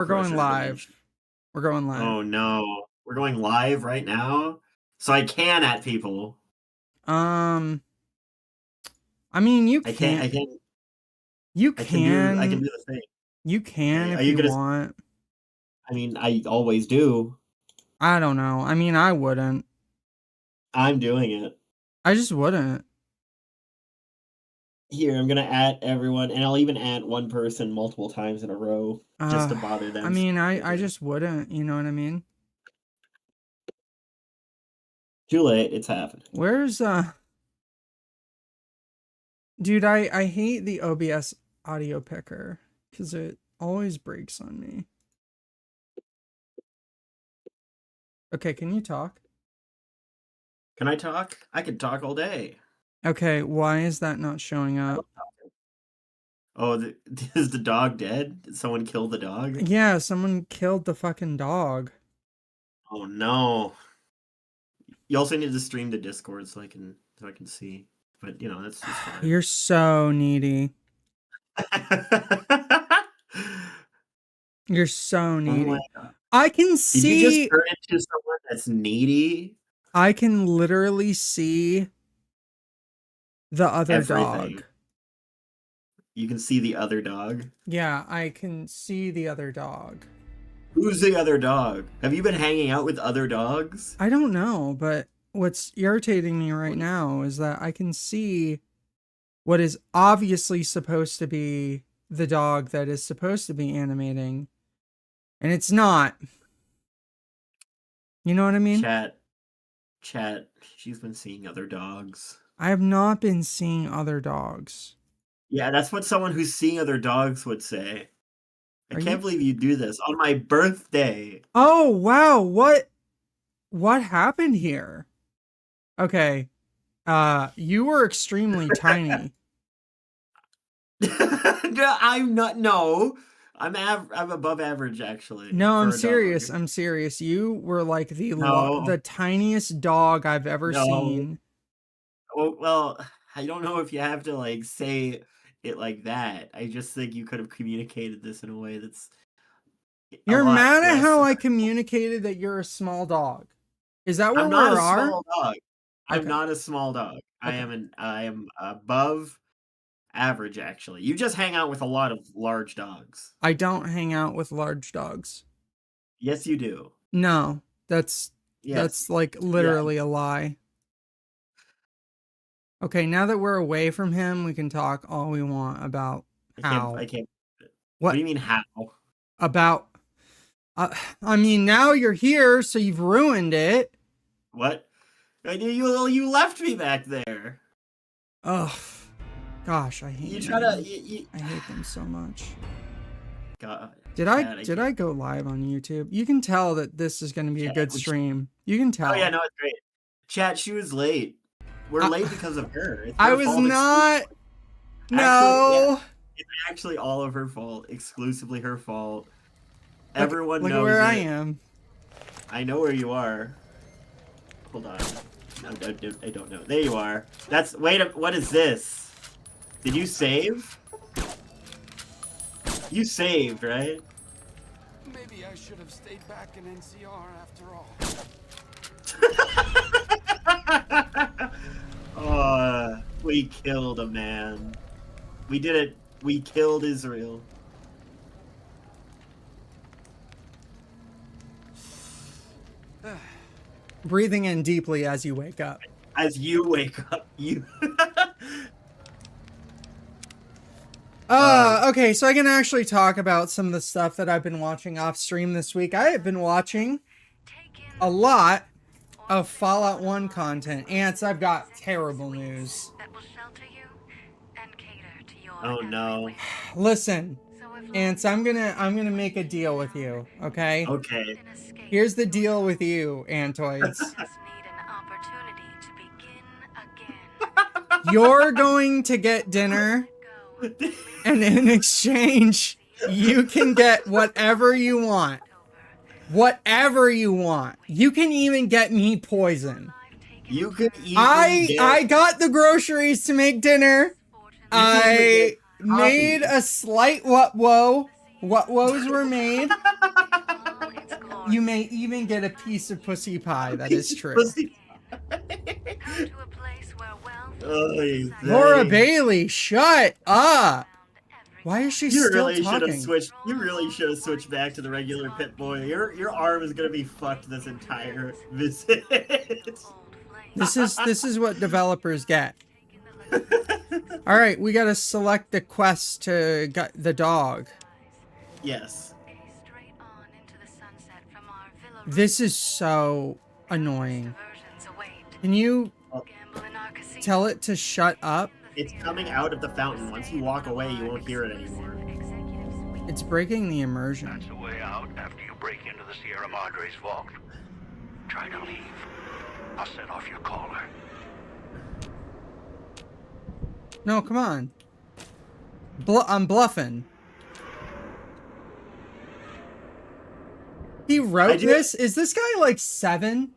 We're going live. dimension. We're going live. Oh no. We're going live right now? So I can at people. I mean, you I can. can't. You I can. can do the thing. You can Are if you you gonna? want. I mean, I always do. I don't know. I mean, I wouldn't. I'm doing it. I just wouldn't. Here, I'm gonna add everyone, and I'll even add one person multiple times in a row just to bother them. I mean, I just wouldn't. You know what I mean? Too late. It's happened. Where's Dude, I hate the OBS audio picker because it always breaks on me. Okay, can you talk? Can I talk? I can talk all day. Okay, why is that not showing up? Oh, is the dog dead? Did someone kill the dog? Yeah, someone killed the fucking dog. Oh no. You also need to stream to Discord so I can see. But you know, that's just fine. You're so needy. You're so needy. I can see. Did you just turn into someone that's needy? I can literally see the other Everything. dog. You can see the other dog? Yeah, I can see the other dog. Who's the other dog? Have you been hanging out with other dogs? I don't know, but what's irritating me right now is that I can see what is obviously supposed to be the dog that is supposed to be animating, and it's not. You know what I mean? Chat, she's been seeing other dogs. I have not been seeing other dogs. Yeah, that's what someone who's seeing other dogs would say. I can't believe you do this on my birthday. Oh, wow. What happened here? Okay. You were extremely tiny. I'm not. No, I'm above average actually. No, I'm serious. I'm serious. You were like the tiniest dog I've ever seen. Oh, well, I don't know if you have to like say it like that. I just think you could have communicated this in a way that's. You're mad at how I communicated that you're a small dog. Is that where we are? I'm not a small dog. I'm not a small dog. Okay. I am above average actually. You just hang out with a lot of large dogs. I don't hang out with large dogs. Yes, you do. No, that's like literally a lie. Okay, now that we're away from him, we can talk all we want about how. I can't. What do you mean how? About. I mean, now you're here, so you've ruined it. What? You left me back there. Oh, gosh, I hate. I hate them so much. God. Did I go live on YouTube? You can tell that this is going to be a good stream. You can tell. Oh yeah, no, it's great. Chat, she was late. We're late because of her. I was not. No. It's actually all of her fault. Exclusively her fault. Everyone knows. Look where I am. I know where you are. Hold on. I don't know. There you are. What is this? Did you save? You saved, right? Maybe I should have stayed back in NCR after all. Oh, we killed a man. We did it. We killed Israel. Breathing in deeply as you wake up. As you wake up, you. Okay, so I can actually talk about some of the stuff that I've been watching off stream this week. I have been watching a lot of Fallout 1 content. Ants, I've got terrible news. Oh no. Listen, Ants, I'm gonna make a deal with you, okay? Okay. Here's the deal with you, Antoids. You're going to get dinner, and in exchange, you can get whatever you want. Whatever you want. You can even get me poison. You could even I got the groceries to make dinner. I made a slight whoa. What woes were made? You may even get a piece of pussy pie. That is true. Pussy. Oy Laura vey. Bailey, shut up! Why is she You still really should have talking? switched. You really should have switched back to the regular Pit Boy. Your arm is gonna be fucked this entire visit. This is what developers get. All right, we gotta select the quest to get the dog. Yes. This is so annoying. Can you Well, tell it to shut up? it's coming out of the fountain. Once you walk away, you won't hear it anymore. It's breaking the immersion. That's the way out after you break into the Sierra Madre's vault. Try to leave. I'll set off your caller. No, come on. I'm bluffing. He wrote this? Is this guy like 7?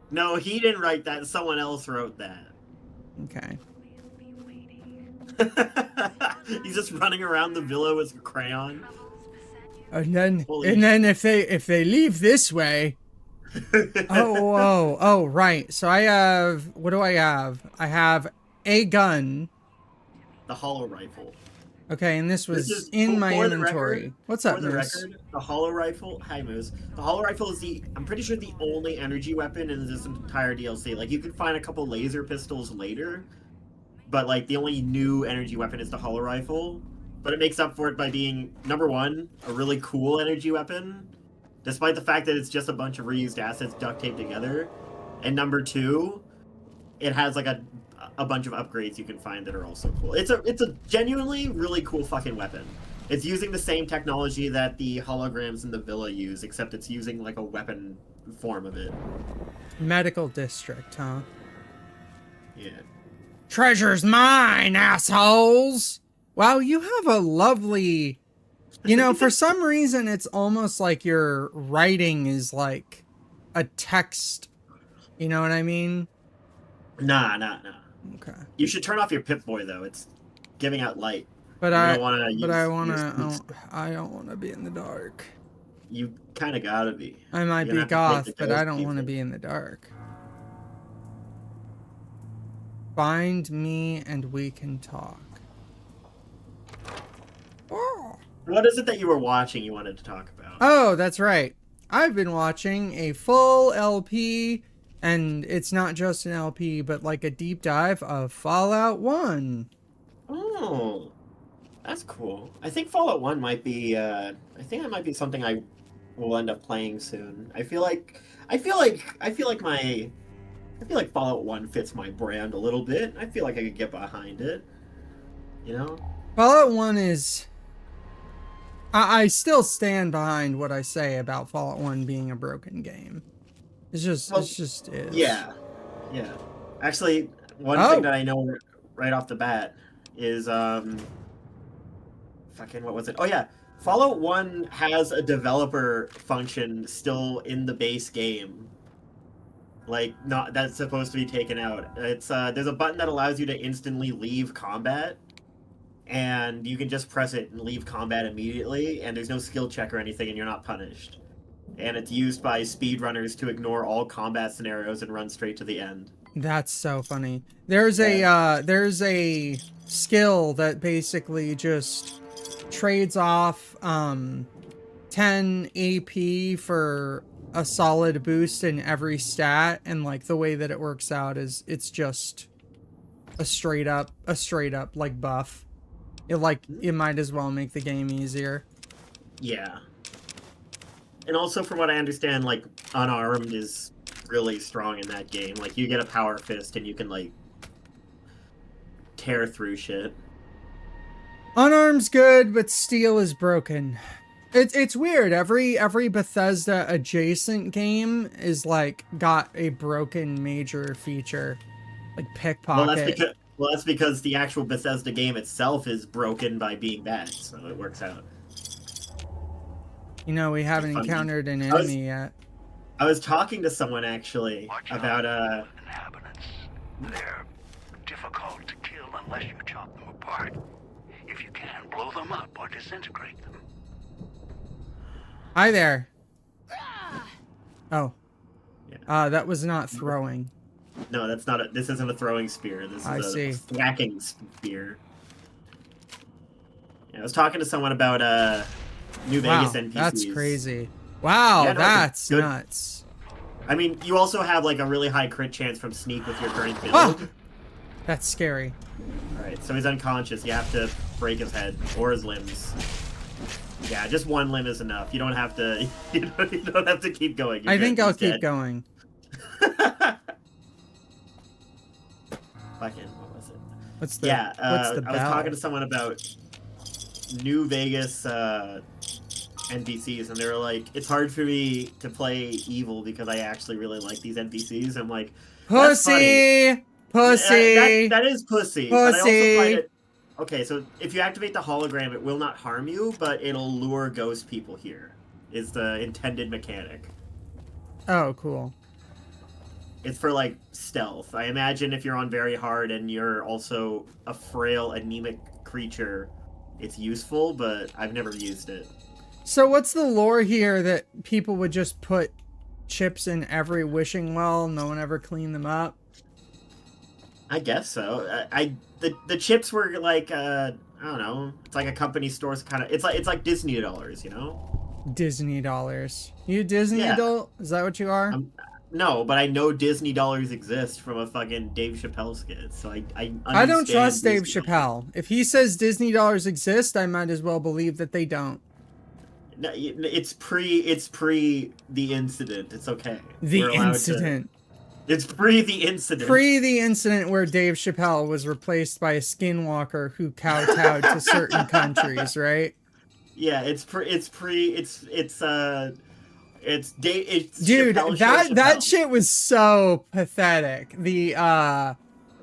No, he didn't write that. Someone else wrote that. Okay. He's just running around the villa with a crayon. And then Holy if they leave this way. Oh, right. So I have, what do I have? I have a gun. The hollow rifle. Okay, and this was is, in my for the inventory. record- What's up, For the Moose? record, the hollow rifle. Hi, Moose. The hollow rifle is I'm pretty sure the only energy weapon in this entire DLC. Like, you can find a couple laser pistols later, but like the only new energy weapon is the hollow rifle. But it makes up for it by being, number one, a really cool energy weapon, despite the fact that it's just a bunch of reused assets duct taped together. And number two, it has like a bunch of upgrades you can find that are also cool. It's a genuinely really cool fucking weapon. It's using the same technology that the holograms in the villa use, except it's using like a weapon form of it. Medical district, huh? Yeah. Treasure's mine, assholes! Wow, you have a lovely... You know, for some reason, it's almost like your writing is like a text. You know what I mean? Nah. Okay. You should turn off your Pip-Boy, though. It's giving out light. But You I don't wanna use- don't want to be in the dark. You kind of gotta be. I might You're be gonna have to goth, take the but I ghost don't want to people. be in the dark. Find me and we can talk. Oh. What is it that you were watching you wanted to talk about? Oh, that's right. I've been watching a full LP, and it's not just an LP, but like a deep dive of Fallout 1. Oh, that's cool. I think Fallout 1 might be, I think that might be something I will end up playing soon. I feel like Fallout 1 fits my brand a little bit. I feel like I could get behind it. You know? Fallout 1 is... I still stand behind what I say about Fallout 1 being a broken game. It just is. Yeah. Actually, one Oh. thing that I know right off the bat is, fucking, what was it? Oh yeah, Fallout 1 has a developer function still in the base game. Like, not that's supposed to be taken out. It's there's a button that allows you to instantly leave combat, and you can just press it and leave combat immediately, and there's no skill check or anything, and you're not punished. And it's used by speedrunners to ignore all combat scenarios and run straight to the end. That's so funny. There's a skill that basically just trades off 10 AP for a solid boost in every stat, and like the way that it works out is it's just a straight up like buff. It might as well make the game easier. Yeah. And also, from what I understand, like, unarmed is really strong in that game. Like, you get a power fist and you can, like, tear through shit. Unarmed's good, but steel is broken. It's weird. Every Bethesda adjacent game is like got a broken major feature, like pickpocket. Well, that's because the actual Bethesda game itself is broken by being bad, so it works out. You know, we haven't encountered an enemy yet. I was talking to someone actually about inhabitants. They're difficult to kill unless you chop them apart. If you can, blow them up or disintegrate them. Hi there. Oh. Yeah. That was not throwing. No, that's not. This isn't a throwing spear. This I is see. a thwacking spear. Yeah, I was talking to someone about New Wow, Vegas NPCs. that's crazy. Wow, Yeah, no, that's good. nuts. I mean, you also have like a really high crit chance from sneak with your current build. Oh! That's scary. All right, so he's unconscious. You have to break his head or his limbs. Yeah, just one limb is enough. You don't have to. You don't have to keep going. I think I'll keep going. Fucking, what was it? What's the? Yeah, what's the I was bell? talking to someone about New Vegas NPCs, and they were like, "It's hard for me to play evil because I actually really like these NPCs." I'm like, "That's funny." Pussy. That is pussy. But I also find it. Okay, so if you activate the hologram, it will not harm you, but it'll lure ghost people here. Is the intended mechanic. Oh, cool. It's for like stealth. I imagine if you're on very hard and you're also a frail, anemic creature, it's useful, but I've never used it. So what's the lore here that people would just put chips in every wishing well, no one ever cleaned them up? I guess so. The chips were like I don't know. It's like a company store's kind of. It's like Disney dollars, you know. Disney dollars. You a Disney Yeah. adult? Is that what you are? No, but I know Disney dollars exist from a fucking Dave Chappelle skit, so I I don't understand trust Dave Disney Chappelle. If he says Disney dollars exist, I might as well believe that they don't. No, it's pre the incident. It's okay. The We're allowed incident. It's pre the incident. Pre the incident where Dave Chappelle was replaced by a skinwalker who kowtowed to certain countries, right? Yeah, it's Dude, Dude, Chappelle show that Chappelle. shit was so pathetic. The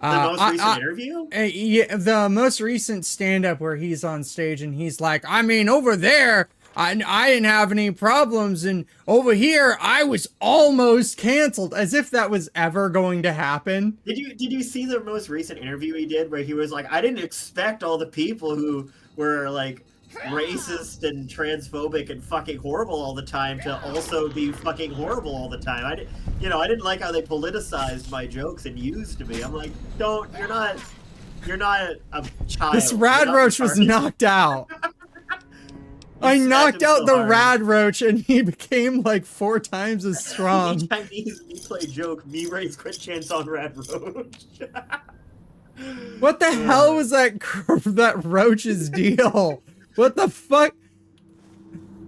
most recent interview? Yeah, the most recent stand-up where he's on stage and he's like, I mean, over there, I didn't have any problems, and over here, I was almost canceled, as if that was ever going to happen. Did you see the most recent interview he did where he was like, I didn't expect all the people who were like racist and transphobic and fucking horrible all the time to also be fucking horrible all the time. I didn't like how they politicized my jokes and used me. I'm like, you're not a child. This rad roach was knocked out. I knocked out the rad roach and he became like 4 times as strong. Anytime me play joke, me raise crit chance on rad roach. What the hell was that roach's deal? What the fuck?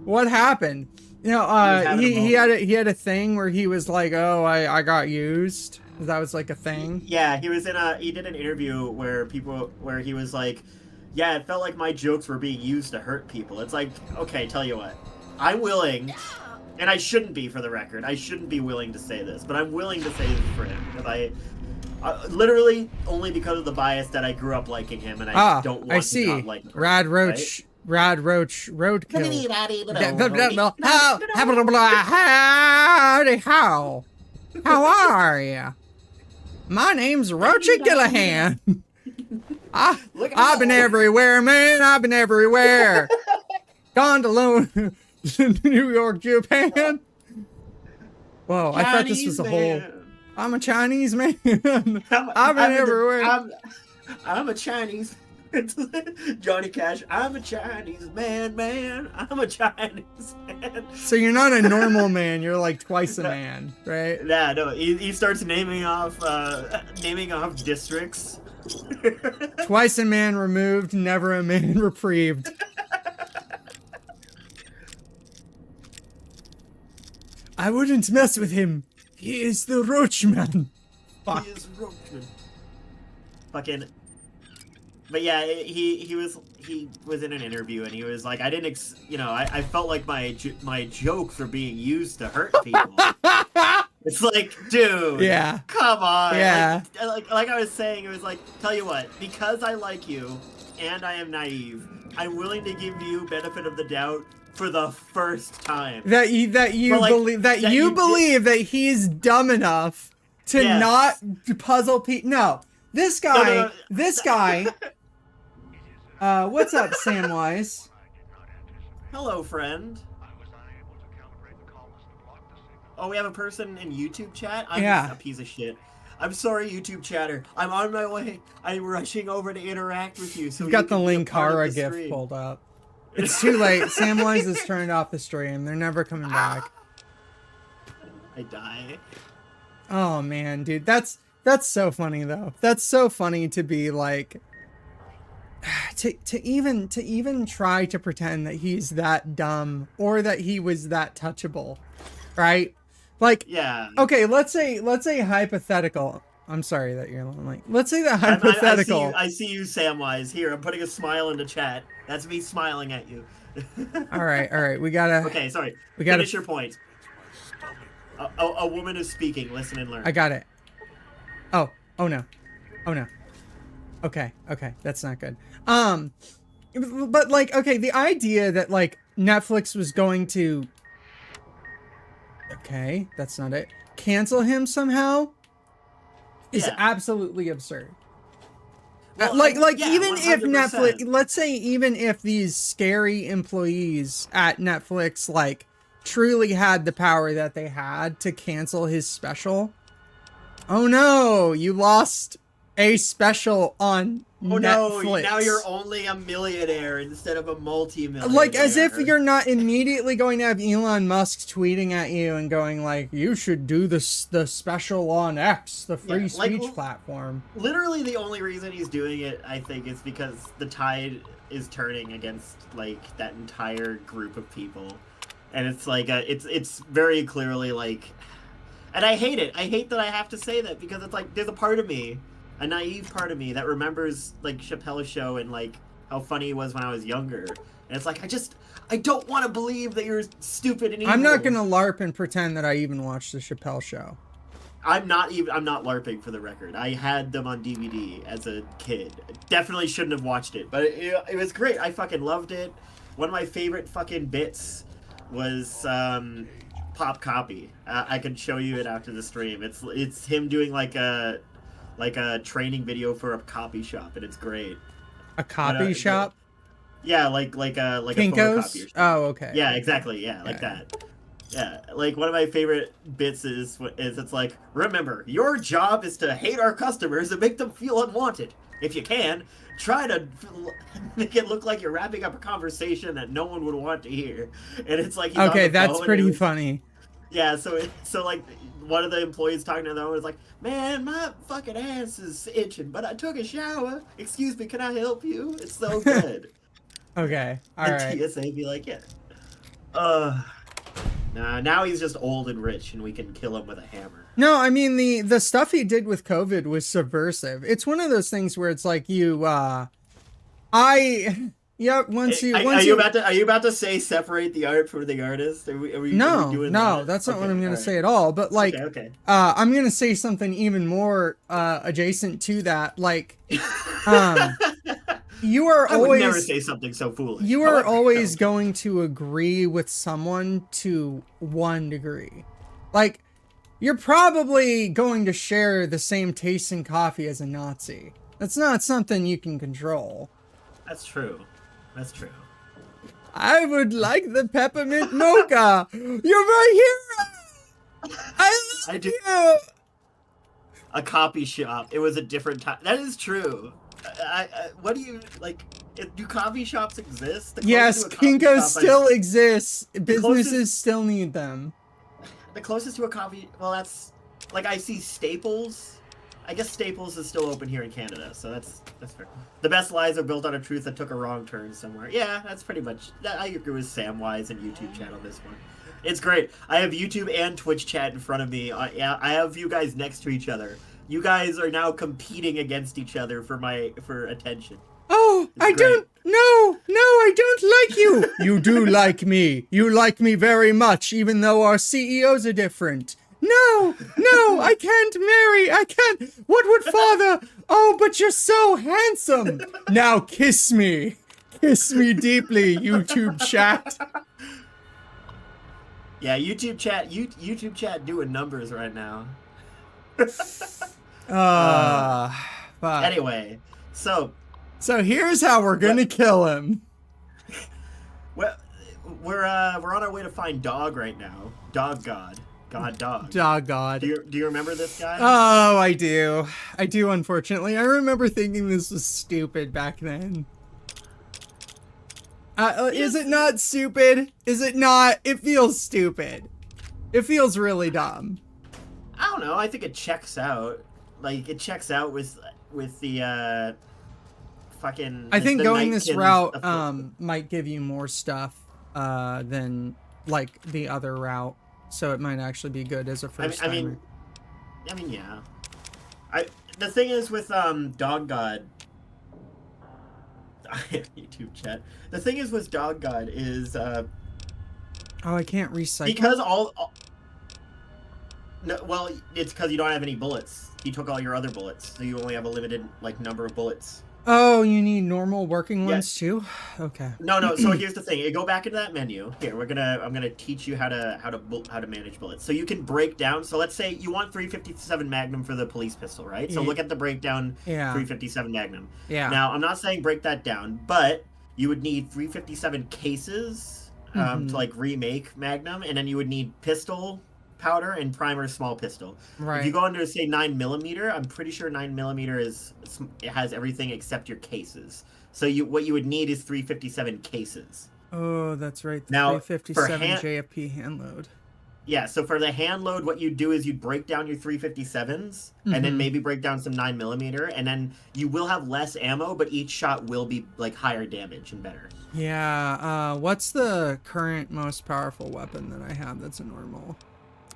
What happened? You know, he had a thing where he was like, "Oh, I got used." That was like a thing. Yeah, he did an interview where he was like, "Yeah, it felt like my jokes were being used to hurt people." It's like, okay, tell you what, I'm willing, and I shouldn't be, for the record. I shouldn't be willing to say this, but I'm willing to say this for him because literally only because of the bias that I grew up liking him, and I don't want to not like him. Rad roach. Right? Rad roach roadkill. Howdy how? How are ya? My name's Roachy Gillahan. I've been everywhere, man. I've been everywhere. Gone to New York, Japan. Whoa, I thought this was a whole. I'm a Chinese man. I've been everywhere. I'm a Chinese. Johnny Cash. I'm a Chinese man. I'm a Chinese man. So you're not a normal man. You're like twice a man, right? Yeah, no. He starts naming off districts. Twice a man removed, never a man reprieved. I wouldn't mess with him. He is the Roachman. Fuck. He is Roachman. Fucking. But yeah, he was in an interview and he was like, I didn't, I felt like my jokes were being used to hurt people. It's like, dude, yeah, come on. Yeah. Like I was saying, it was like, tell you what, because I like you and I am naive, I'm willing to give you benefit of the doubt for the first time. That you believe that he's dumb enough to not puzzle people. No, this guy. What's up, Samwise? Hello, friend. Oh, we have a person in YouTube chat? I'm Yeah. a piece of shit. I'm sorry, YouTube chatter. I'm on my way. I'm rushing over to interact with you. So You've got you the can be a part of Linkara the gift stream. pulled up. It's too late. Samwise has turned off the stream. They're never coming back. I die. Oh man, dude, that's so funny though. That's so funny to be like, to even try to pretend that he's that dumb or that he was that touchable, right? Like, Yeah. okay, let's say hypothetical. I'm sorry that you're like. Let's say that hypothetical. I see you, Samwise. Here, I'm putting a smile in the chat. That's me smiling at you. All right. We gotta. Okay, sorry. We gotta finish your point. A woman is speaking. Listen and learn. I got it. Oh no. Okay, that's not good. But like, okay, the idea that like Netflix was going to, okay, that's not it, cancel him somehow is absolutely absurd. Well, like yeah, even 100%. if Netflix, let's say even if these scary employees at Netflix like truly had the power that they had to cancel his special. Oh no, you lost a special on Oh Netflix. no, now you're only a millionaire instead of a multi-millionaire. Like, as if you're not immediately going to have Elon Musk tweeting at you and going like, you should do the special on X, the free speech platform. Literally the only reason he's doing it, I think, is because the tide is turning against like that entire group of people. And it's like, it's very clearly like, and I hate it. I hate that I have to say that because it's like, there's a part of me, a naive part of me that remembers like Chappelle's show and like how funny he was when I was younger. And it's like, I don't want to believe that you're stupid and evil. I'm not going to LARP and pretend that I even watched the Chappelle show. I'm not LARPing for the record. I had them on DVD as a kid. Definitely shouldn't have watched it, but it was great. I fucking loved it. One of my favorite fucking bits was Pop Copy. I can show you it after the stream. It's him doing like a training video for a copy shop, and it's great. A copy shop? Yeah, like a Kinko's? photocopier shop. Oh, okay. Yeah, exactly. Yeah, like that. Yeah, like one of my favorite bits is it's like, remember, your job is to hate our customers and make them feel unwanted. If you can, try to make it look like you're wrapping up a conversation that no one would want to hear. And it's like, okay, that's pretty funny. Yeah, so like one of the employees talking to them was like, man, my fucking ass is itching, but I took a shower. Excuse me, can I help you? It's so good. Okay, all right. And TSA be like, yeah. Nah, now he's just old and rich, and we can kill him with a hammer. No, I mean the stuff he did with COVID was subversive. It's one of those things where it's like are you about to say separate the art from the artist? Are we doing no, that? that's not what I'm gonna all right. say at all. But like, okay. I'm gonna say something even more adjacent to that. Like, you are I would always never say something so foolish. you are always going to agree with someone to one degree. Like, you're probably going to share the same taste in coffee as a Nazi. That's not something you can control. That's true. That's true. I would like the peppermint mocha. You're my hero. I do. you. A copy shop. It was a different time. That is true. What do you like? Do coffee shops exist? Yes, Kinko's still exists. Businesses still need them. The closest to a coffee, well, that's like I see Staples. I guess Staples is still open here in Canada, so that's fair. The best lies are built on a truth that took a wrong turn somewhere. Yeah, that's pretty much. I agree with Samwise and YouTube chat on this one. It's great. I have YouTube and Twitch chat in front of me. I have you guys next to each other. You guys are now competing against each other for attention. Oh, I don't. No, I don't like you. You do like me. You like me very much, even though our CEOs are different. No, I can't marry. I can't. What would father? Oh, but you're so handsome. Now kiss me. Kiss me deeply, YouTube chat. Yeah, YouTube chat doing numbers right now. Fuck. Anyway, so here's how we're gonna kill him. Well, we're on our way to find Dog right now. Dog God. God Dog. Dog God. Do you remember this guy? Oh, I do. I do, unfortunately. I remember thinking this was stupid back then. Is it not stupid? Is it not? It feels stupid. It feels really dumb. I don't know. I think it checks out. Like, it checks out with the, fucking... I think the going this Nightkin's route, might give you more stuff, than, like, the other route. So it might actually be good as a first timer. I mean, yeah. The thing is with, Dog God... YouTube chat. The thing is with Dog God is, Oh, I can't recycle? because no, well, it's because you don't have any bullets. He took all your other bullets, so you only have a limited, like, number of bullets. Oh, you need normal working ones too? Okay. No. So here's the thing. You go back into that menu. Here, I'm gonna teach you how to manage bullets. So you can break down. So let's say you want 357 Magnum for the police pistol, right? So look at the breakdown. Yeah. 357 Magnum. Yeah. Now I'm not saying break that down, but you would need 357 cases to like remake Magnum, and then you would need pistol powder and primer small pistol. Right. If you go under, say, 9mm, I'm pretty sure 9mm it has everything except your cases. So what you would need is 357 cases. Oh, that's right. The Now, 357 JFP hand load. Yeah, so for the hand load, what you'd do is you'd break down your 357s and then maybe break down some 9mm, and then you will have less ammo, but each shot will be like higher damage and better. Yeah. What's the current most powerful weapon that I have that's a normal?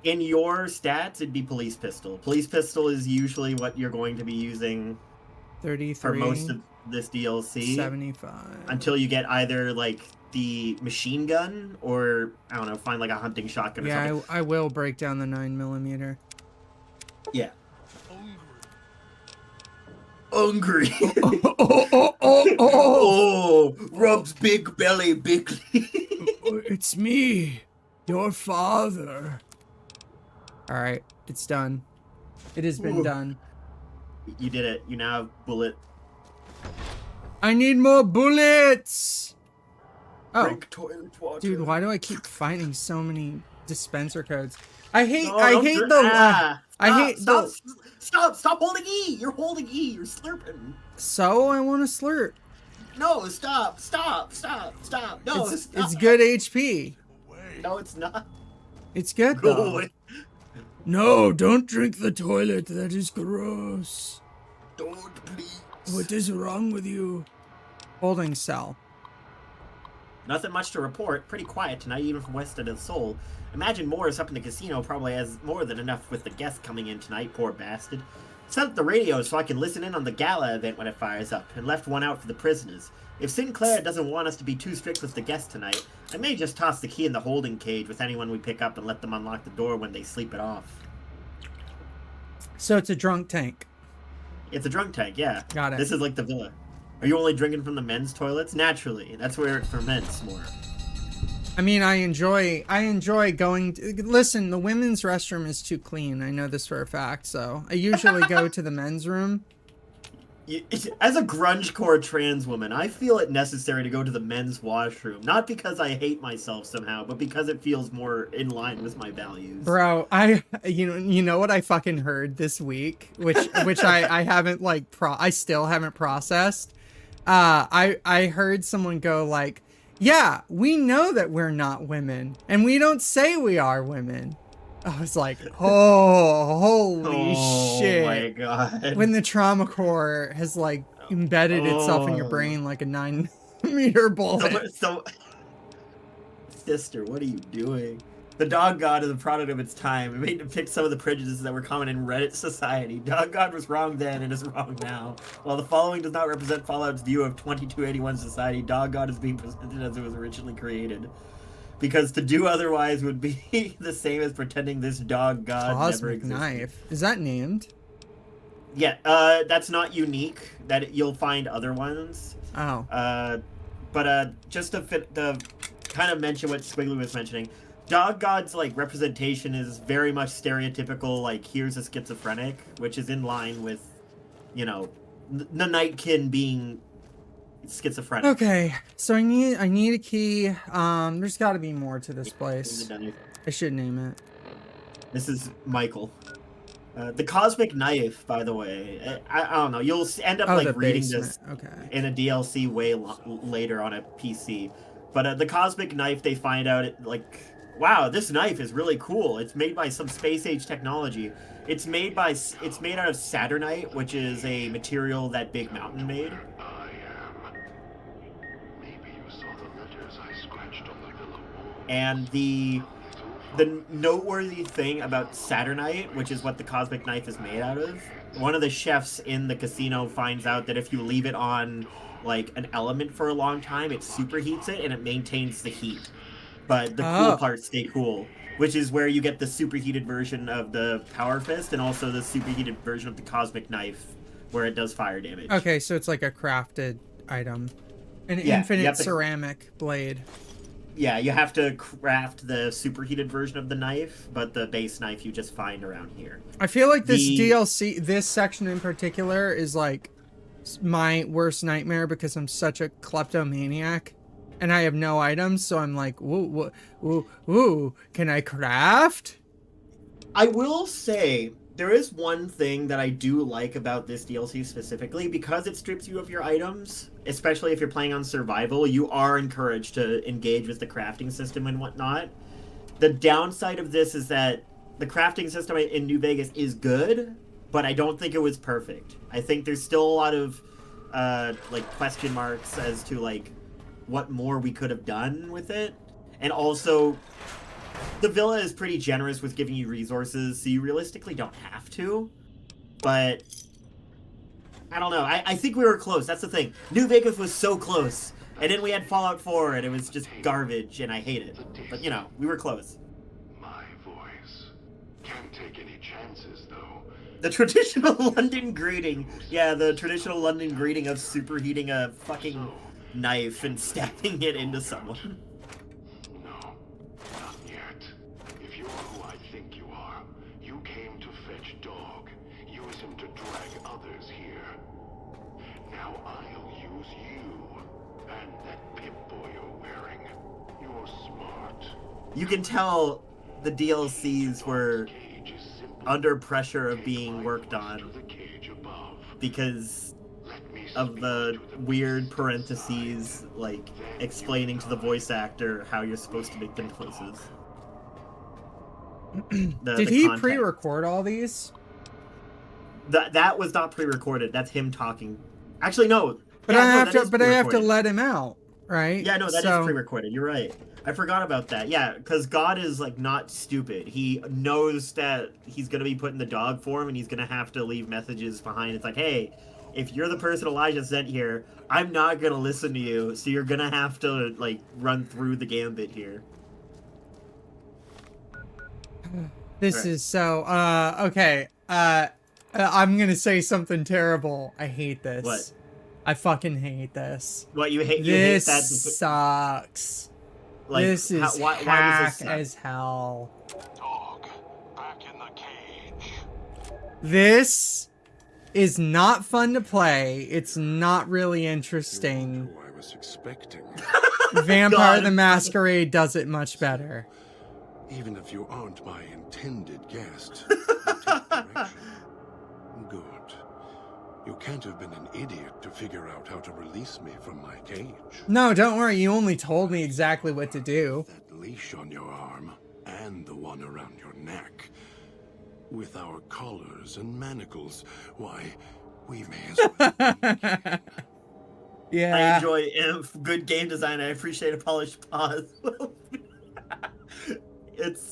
In your stats, it'd be police pistol. Police pistol is usually what you're going to be using 33 for most of this DLC. 75. Until you get either like the machine gun or I don't know, find like a hunting shotgun or something. I will break down the 9mm. Yeah. Hungry. Oh, rubs big belly bigly. It's me, your father. All right, it's done. It has been done. You did it. You now have bullet. I need more bullets. Oh, Drink toilet water. dude, why do I keep finding so many dispenser codes? I hate Stop holding E. You're holding E. You're slurping. So I want to slurp. No, stop. No, It's good HP. No, it's not. It's good Go though. away. No, don't drink the toilet. That is gross. Don't, please. What is wrong with you? Holding cell. Nothing much to report. Pretty quiet tonight, even from West of the Soul. Imagine Morris up in the casino probably has more than enough with the guests coming in tonight, poor bastard. Set up the radio so I can listen in on the gala event when it fires up, and left one out for the prisoners. If Sinclair doesn't want us to be too strict with the guests tonight, I may just toss the key in the holding cage with anyone we pick up and let them unlock the door when they sleep it off. So it's a drunk tank. It's a drunk tank, yeah. Got it. This is like the villa. Are you only drinking from the men's toilets? Naturally. That's where it ferments more. I mean, I enjoy going listen, the women's restroom is too clean. I know this for a fact, so I usually go to the men's room. As a grunge-core trans woman, I feel it necessary to go to the men's washroom. Not because I hate myself somehow, but because it feels more in line with my values. Bro, you know what I fucking heard this week, which I haven't like I still haven't processed. I heard someone go like, yeah, we know that we're not women, and we don't say we are women. I was like, oh, holy shit. Oh my god. When the trauma core has like embedded itself in your brain like a 9mm bullet. So, sister, what are you doing? The Dog God is a product of its time. It made to pick some of the prejudices that were common in Reddit society. Dog God was wrong then and is wrong now. While the following does not represent Fallout's view of 2281 society, Dog God is being presented as it was originally created. Because to do otherwise would be the same as pretending this Dog God never Cosmic existed. knife. Is that named? Yeah, that's not unique. That you'll find other ones. Oh. But just to kind of mention what Squiggly was mentioning, Dog God's like representation is very much stereotypical. Like, here's a schizophrenic, which is in line with, you know, the Nightkin being schizophrenic. Okay, so I need a key. There's got to be more to this place. I should name it. This is Michael. The cosmic knife, by the way, I don't know. You'll end up Oh, like the reading basement. this Okay. in a DLC way later on a PC. But the cosmic knife, they find out like, wow, this knife is really cool. It's made by some space age technology. It's made out of Saturnite, which is a material that Big Mountain made. Maybe you saw the letters I scratched on the villa wall. And the noteworthy thing about Saturnite, which is what the cosmic knife is made out of, one of the chefs in the casino finds out that if you leave it on like an element for a long time, it superheats it and it maintains the heat. But the cool parts stay cool, which is where you get the superheated version of the Power Fist and also the superheated version of the cosmic knife, where it does fire damage. Okay, so it's like a crafted item. An infinite ceramic blade. Yeah, you have to craft the superheated version of the knife, but the base knife you just find around here. I feel like this DLC, this section in particular, is like my worst nightmare because I'm such a kleptomaniac and I have no items, so I'm like, ooh, can I craft? I will say, there is one thing that I do like about this DLC specifically, because it strips you of your items, especially if you're playing on survival, you are encouraged to engage with the crafting system and whatnot. The downside of this is that the crafting system in New Vegas is good, but I don't think it was perfect. I think there's still a lot of like question marks as to like what more we could have done with it. And also, the villa is pretty generous with giving you resources, so you realistically don't have to. But I don't know. I think we were close. That's the thing. New Vegas was so close. And then we had Fallout 4, and it was just garbage, and I hate it. But, you know, we were close. My voice. Can't take any chances, though. The traditional London greeting. Yeah, the traditional London greeting of superheating a fucking knife and stabbing it into someone. No, not yet. If you're who I think you are, you came to fetch Dog. Use him to drag others here. Now I'll use you. And that Pip-Boy you're wearing. You're smart. You can tell the DLCs were under pressure of being worked on because of the weird parentheses, like explaining to the voice actor how you're supposed to make the noises. Did he pre-record all these? That was not pre-recorded. That's him talking. Actually, no. But yeah, I have to let him out, right? Yeah, no, that is pre-recorded. You're right. I forgot about that. Yeah, because God is like not stupid. He knows that he's gonna be put in the dog form, and he's gonna have to leave messages behind. It's like, hey, if you're the person Elijah sent here, I'm not gonna listen to you, so you're gonna have to like run through the gambit here. This is so okay. I'm gonna say something terrible. I hate this. What? I fucking hate this. What, you hate? This hate that? Sucks. Like, this is why does this suck? as hell. Dog, back in the cage. This is not fun to play. It's not really interesting. Who I was expecting. Vampire the Masquerade does it much better. Even if you aren't my intended guest, you take direction. Good. You can't have been an idiot to figure out how to release me from my cage. No, don't worry. You only told me exactly what to do. That leash on your arm, and the one around your neck. With our collars and manacles, why, we may as well. Yeah. I enjoy good game design. I appreciate a polished pause.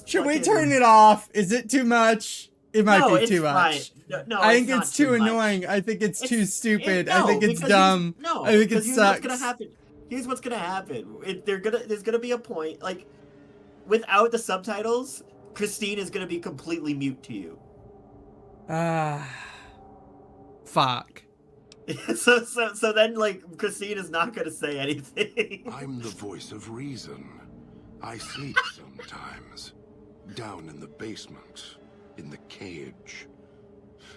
Should we turn it off? Is it too much? It might be too much. No, I think it's too annoying. I think it's too stupid. I think it's dumb. No, I think it here's sucks. What's gonna happen. Here's what's gonna happen. There's gonna be a point, like, without the subtitles, Christine is gonna be completely mute to you. Fuck. So then, like, Christine is not gonna say anything. I'm the voice of reason. I sleep sometimes. Down in the basement. In the cage.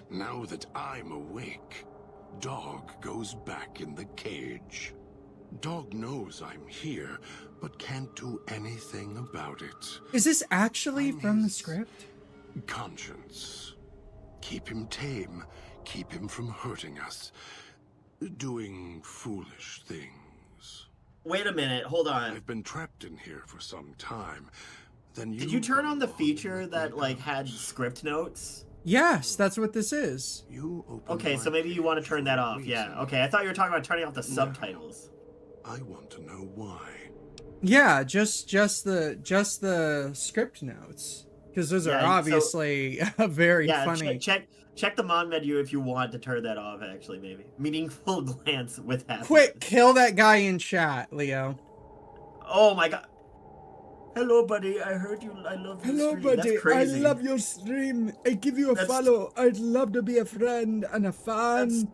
Now that I'm awake, Dog goes back in the cage. Dog knows I'm here, but can't do anything about it. Is this actually from the script? Conscience. Keep him tame. Keep him from hurting us. Doing foolish things. Wait a minute, hold on. I've been trapped in here for some time. Then Did you turn on the feature that like had script notes? Yes, that's what this is. You open Okay, my so maybe you want to turn that for a off. Yeah. reason. Okay, I thought you were talking about turning off the subtitles. I want to know why. Yeah, just the script notes, because those are Yeah, so- obviously very Yeah, funny. check the mon menu if you want to turn that off. Actually, maybe meaningful glance with happiness. Quick, kill that guy in chat, Leo. Oh my god. Hello, buddy. I heard you. I love you. Hello, stream. buddy. That's crazy. I love your stream. I give you a That's- follow. I'd love to be a friend and a fan.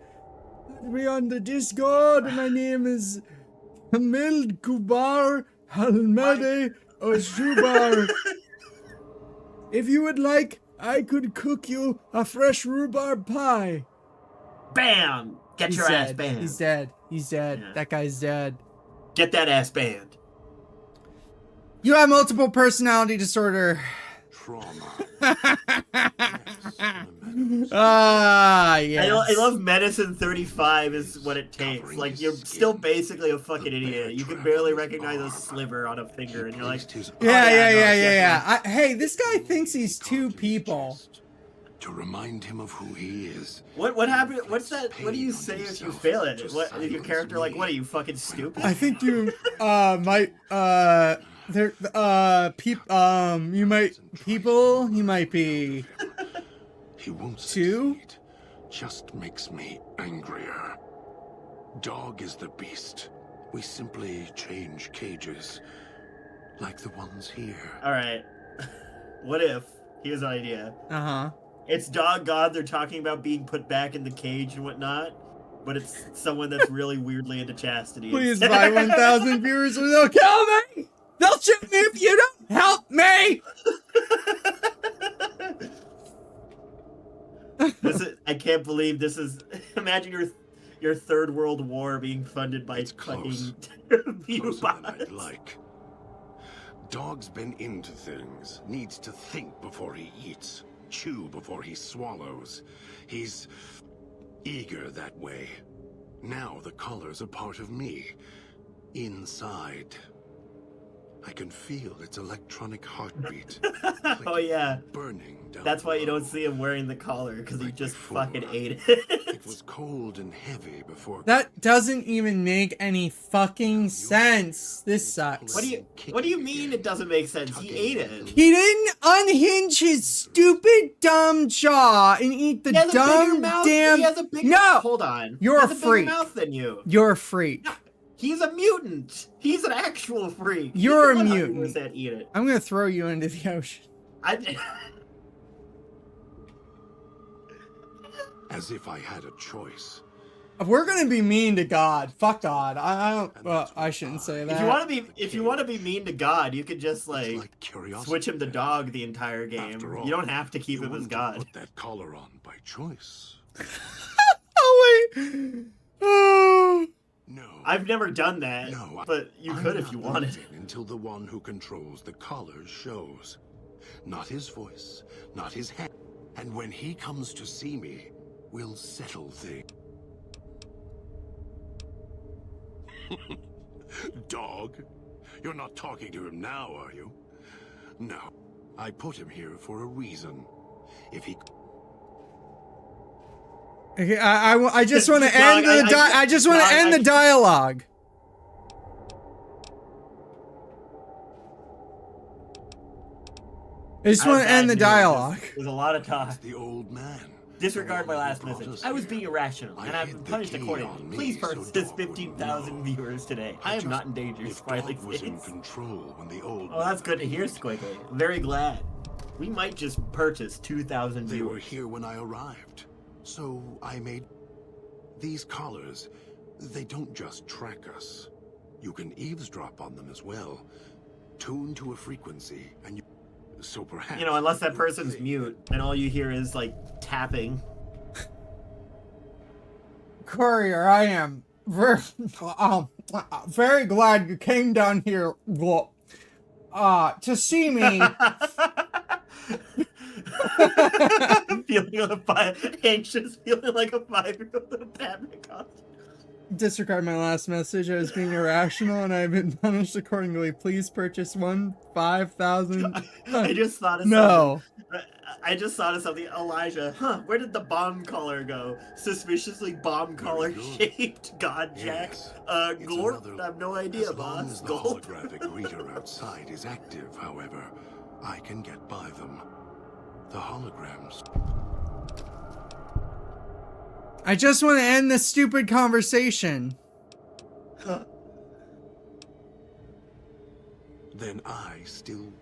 Add me on the Discord. My name is Hamil Kubar Halmede Ozubar. If you would like, I could cook you a fresh rhubarb pie. Bam! Get He's your ass dead. banned. He's dead. He's dead. Yeah. That guy's dead. Get that ass banned. You have multiple personality disorder. Trauma. Yes. I love medicine 35 is what it takes. Covering Like his you're skin. still basically a fucking The bear idiot. You can trap barely on his recognize a arm. sliver on a finger, and you're like, Placed his Yeah, yeah, yeah, no, yeah, yeah, yeah, yeah. Hey, this guy thinks he's two carved in his people. chest To remind him of who he is. what happened? What's that? What do you Pain on say if you himself fail it? to What if your silence character like? me. What are you fucking stupid? I think you might there you might people you might be He won't Two? succeed. Just makes me angrier. Dog is the beast. We simply change cages. Like the ones here. All right. What if? Here's an idea. uh-huh. It's Dog God. They're talking about being put back in the cage and whatnot, but it's someone that's really weirdly into chastity. Please buy 1,000 viewers or they'll kill me! They'll shoot me if you don't help me! I can't believe this is. Imagine your third world war being funded by It's close. fucking Closer than I'd mutants. like. Dog's been into things. Needs to think before he eats. Chew before he swallows. He's eager that way. Now the color's a part of me. Inside. I can feel its electronic heartbeat. Oh yeah, Burning down that's why you don't below. see him wearing the collar because he Like just before. fucking ate It it. was cold and heavy before. That doesn't even make any fucking sense. This sucks. What do you mean it doesn't make sense? He ate it. He didn't unhinge his stupid dumb jaw and eat the He has a bigger dumb mouth. damn. He has a bigger. No! Hold on. You're he a has freak. bigger mouth than you. You're a freak. He's a mutant. He's an actual freak. You're a He's the mutant. 100% eat it. I'm gonna throw you into the ocean. As if I had a choice. We're gonna be mean to God. Fuck God. I don't. And Well, that's I what shouldn't I- say If that. you want to be mean to God, you could just It's like like curiosity. switch him to dog the entire game. After all, You don't have to keep you him as wouldn't God. have put that collar on by choice. Oh wait. Oh. No. I've never done that, No, but you I'm could if not you wanted. leaving until the one who controls the collar shows. Not his voice, not his hand. And when he comes to see me, we'll settle things. Dog? You're not talking to him now, are you? No. I put him here for a reason. If he... Okay, I just want to Dog, end the I just want Dog, to end the dialogue. I just I have want to end bad the news. dialogue. There's a lot of talk. The old man. Disregard my The one who last brought message. us I was here. being irrational, I and I've hid been the punished key accordingly. on me, Please so purchase Dog 15,000 wouldn't know. viewers today. I am just- not in danger. If Smiley Dog was in face. control when the old Oh, that's man good to hear, was here. Squiggly. I'm very glad. We might just purchase 2,000 They were viewers. here when I arrived, so I made these collars. They don't just track us. You can eavesdrop on them as well. Tune to a frequency, and you. So perhaps. You know, unless that you'll person's think- mute, and all you hear is like tapping. Courier, I am very glad you came down here to see me. Feeling anxious, feeling like a 5-year-old in a Batman costume. Disregard my last message. I was being irrational and I've been punished accordingly. Please purchase 5,000. I just thought of No. something. I just thought of something. Elijah, where did the bomb collar go? Suspiciously bomb collar shaped God Jack. Yes. Glorp? Another- I have no idea, as long boss. as the Gulp. holographic reader outside is active, however, I can get by them. The holograms. I just want to end this stupid conversation. Then I still...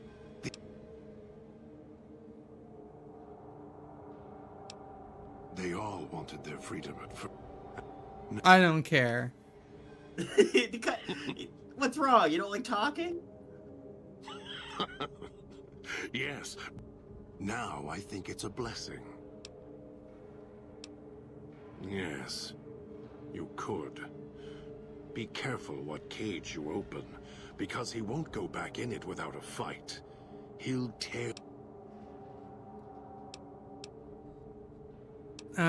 They all wanted their freedom at first. I don't care. What's wrong? You don't like talking? Yes. Now I think it's a blessing. Yes. You could. Be careful what cage you open, because he won't go back in it without a fight. He'll tear... He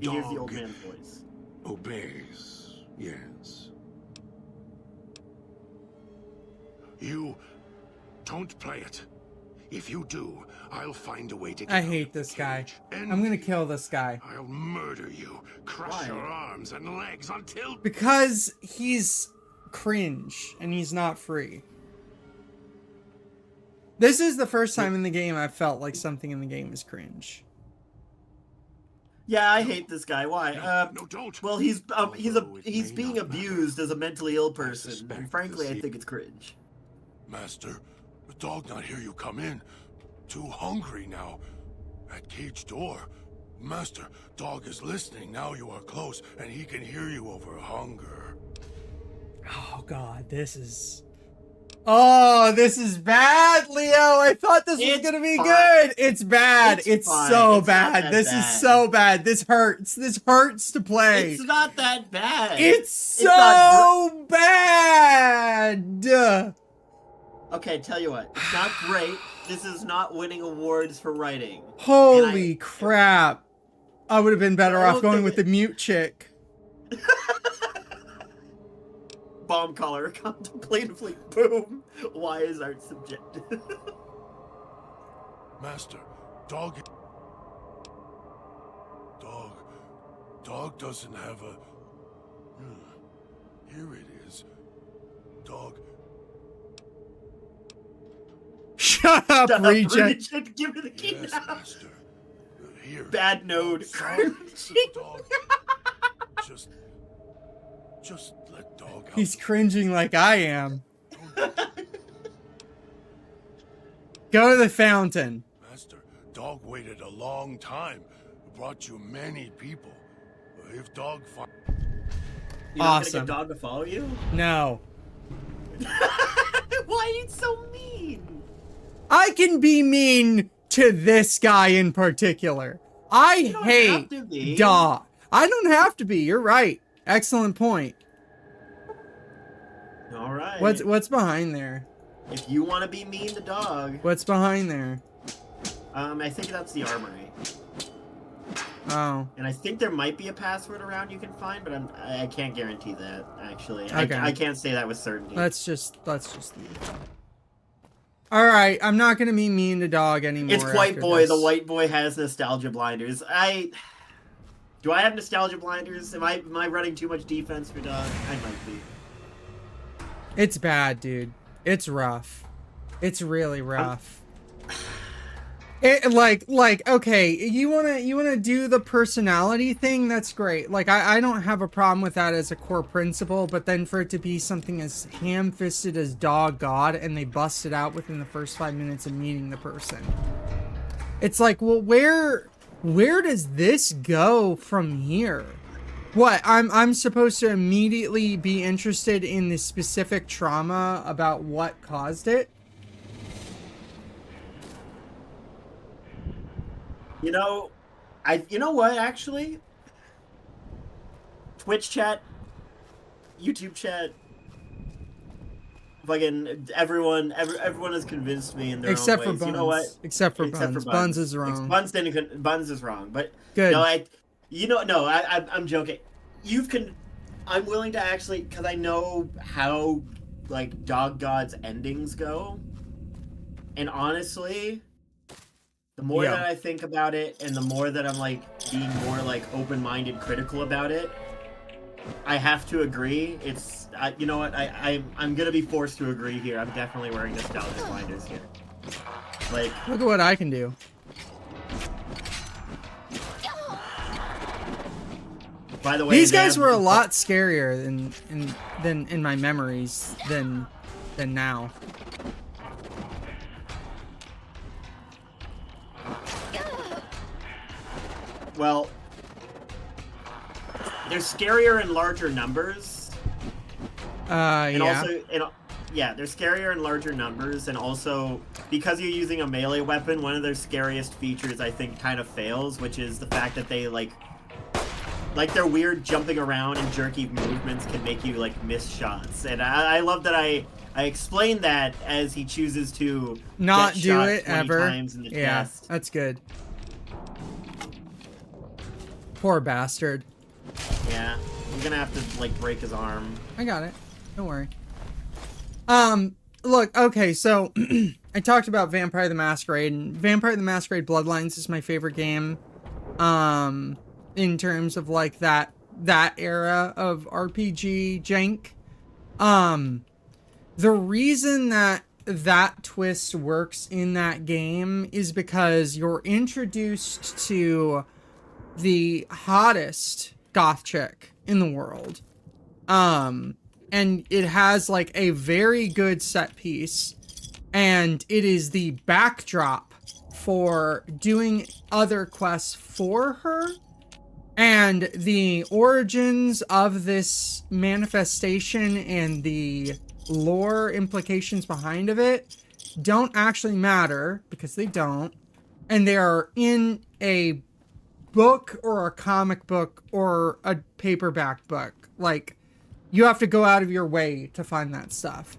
hears the Dog old man's voice. obeys. Yes. You don't play it. If you do, I'll find a way to get I out hate of the this guy. cage. And I'm gonna kill this guy. I'll murder you, crush Why? your arms and legs until... Because he's cringe and he's not free. This is the first time in the game I've felt like something in the game is cringe. Yeah, I hate this guy. Why? No, don't. Well, he's Although it he's may being not matter. abused as a mentally ill person, suspect and frankly, I the think it's cringe. Master, the dog not hear you come in. Too hungry now. At cage door. Master, dog is listening. Now you are close, and he can hear you over hunger. Oh god, this is... Oh, this is bad, Leo. I thought this was It's gonna be fine. good. It's bad. It's fine. so It's not bad. that This is bad. so bad. This hurts. This hurts to play. It's not that bad. It's It's not so bad. Okay, tell you what. It's not great. This is not winning awards for writing. Holy crap. I would have been better I off don't going think with the mute chick. Bomb collar, contemplatively, boom. Why is art subjective? Master, dog... Dog doesn't have a... Here it is. Dog... Shut up, Shut up, Regent. Regent. Give me the key Yes, now. Master. Here. Bad node. Sorry, dog. Just let dog out. He's cringing like I am. Go to the fountain. Master, dog waited a long time. Brought you many people. If dog find... You're not Awesome. gonna get dog to follow you? No. Why are you so mean? I can be mean to this guy in particular. I You don't hate have to be. dog. I don't have to be. You're right. Excellent point. All right. What's behind there? If you want to be mean to dog, What's behind there? I think that's the armory, Oh. and I think there might be a password around you can find, but I can't guarantee that. Actually, Okay. I can't say that with certainty. Let's just leave. All right, I'm not gonna be mean to dog anymore. It's White after Boy. this. The White Boy has nostalgia blinders. Do I have nostalgia blinders? Am I running too much defense for dog? I might be. It's bad, dude. It's rough. It's really rough. It like okay, you wanna do the personality thing? That's great. Like I don't have a problem with that as a core principle, but then for it to be something as ham-fisted as Dog God and they bust it out within the first 5 minutes of meeting the person. It's like, well, where does this go from here? What, I'm supposed to immediately be interested in the specific trauma about what caused it? You know what, actually? Twitch chat, YouTube chat, fucking everyone has convinced me in their Except for own ways. You know what? Buns. Except for Buns. Buns is wrong. Buns is wrong. But Good. no, I'm joking. I'm willing to actually, because I know how like Dog God's endings go, and honestly, the more that I think about it, and the more that I'm like being more like open-minded, critical about it, I have to agree. It's you know what? I'm gonna be forced to agree here. I'm definitely wearing nostalgia blinders here. Like, look at what I can do. by the way, These guys were a lot scarier than in my memories than now. Well, they're scarier in larger numbers. And they're scarier in larger numbers, and also because you're using a melee weapon, one of their scariest features I think kind of fails, which is the fact that they like their weird jumping around and jerky movements can make you like miss shots. And I love that I explained that as he chooses to not get do shot it 20 ever. times in the chest. That's good. Poor bastard. Yeah, I'm gonna have to like break his arm. I got it. Don't worry. Look, okay, so I talked about Vampire the Masquerade, and Vampire the Masquerade Bloodlines is my favorite game. In terms of like that era of RPG jank. The reason that twist works in that game is because you're introduced to the hottest goth chick in the world. And it has like a very good set piece, and it is the backdrop for doing other quests for her. And the origins of this manifestation and the lore implications behind of it don't actually matter, because they don't. And they are in a book or a comic book or a paperback book. Like, you have to go out of your way to find that stuff.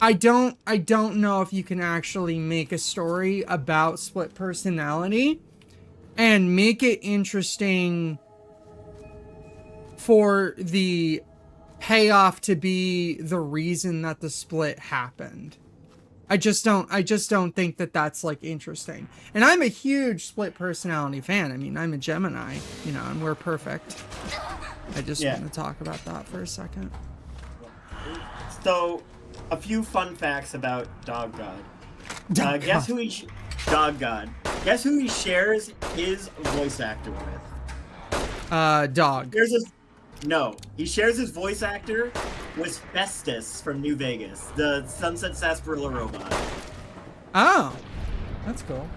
I don't know if you can actually make a story about split personality and make it interesting for the payoff to be the reason that the split happened. I just don't think that that's like interesting. And I'm a huge split personality fan. I mean, I'm a Gemini, you know, and we're perfect. I just want to talk about that for a second. So, a few fun facts about Dog God. Guess who he Dog God. Guess who he shares his voice actor with? Dog. No, he shares his voice actor with Festus from New Vegas, the Sunset Sarsaparilla robot. Oh, that's cool.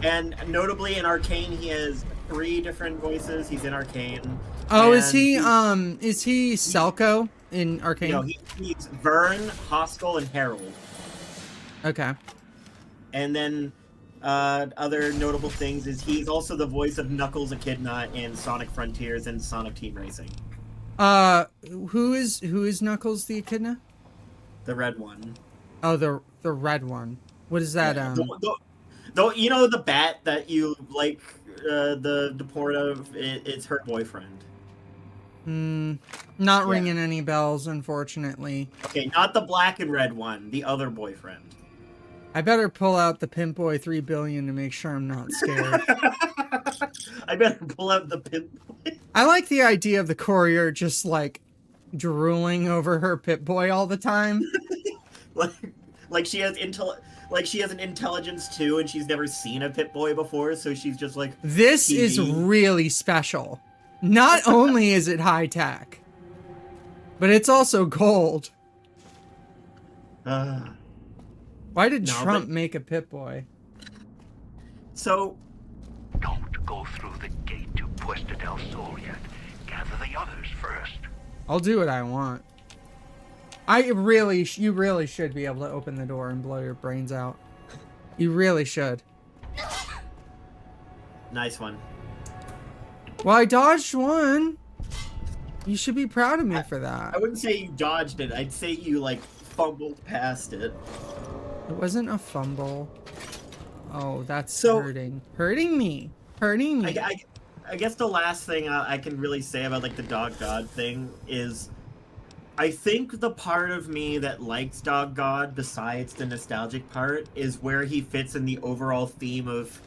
And notably in Arcane, he has 3 different voices. He's in Arcane. Oh, is he Selko in Arcane? No, he's Vern, Hoskell, and Harold. Okay. And then other notable things is he's also the voice of Knuckles Echidna in Sonic Frontiers and Sonic Team Racing. Who is Knuckles the Echidna? The red one. Oh, the red one. What is that? Yeah, the you know the bat that you like, the deport of. It's her boyfriend. Not ringing any bells, unfortunately. Okay, not the black and red one. The other boyfriend. I better pull out the Pimp Boy 3 billion to make sure I'm not scared. I better pull out the Pimp Boy. I like the idea of the courier just like drooling over her Pip Boy all the time. like she has an intelligence too, and she's never seen a Pip Boy before, so she's just like, this TV. Is really special. Not only is it high tech, but it's also gold. Why did Trump make a Pip Boy? So, don't go through the gate to Puesta del Sol yet. Gather the others first. I'll do what I want. You really should be able to open the door and blow your brains out. You really should. Nice one. Well, I dodged one. You should be proud of me for that. I wouldn't say you dodged it. I'd say you like fumbled past it. It wasn't a fumble. Oh, that's So- hurting. Hurting me. Hurting me. I guess the last thing I can really say about like the Dog God thing is, I think the part of me that likes Dog God, besides the nostalgic part, is where he fits in the overall theme of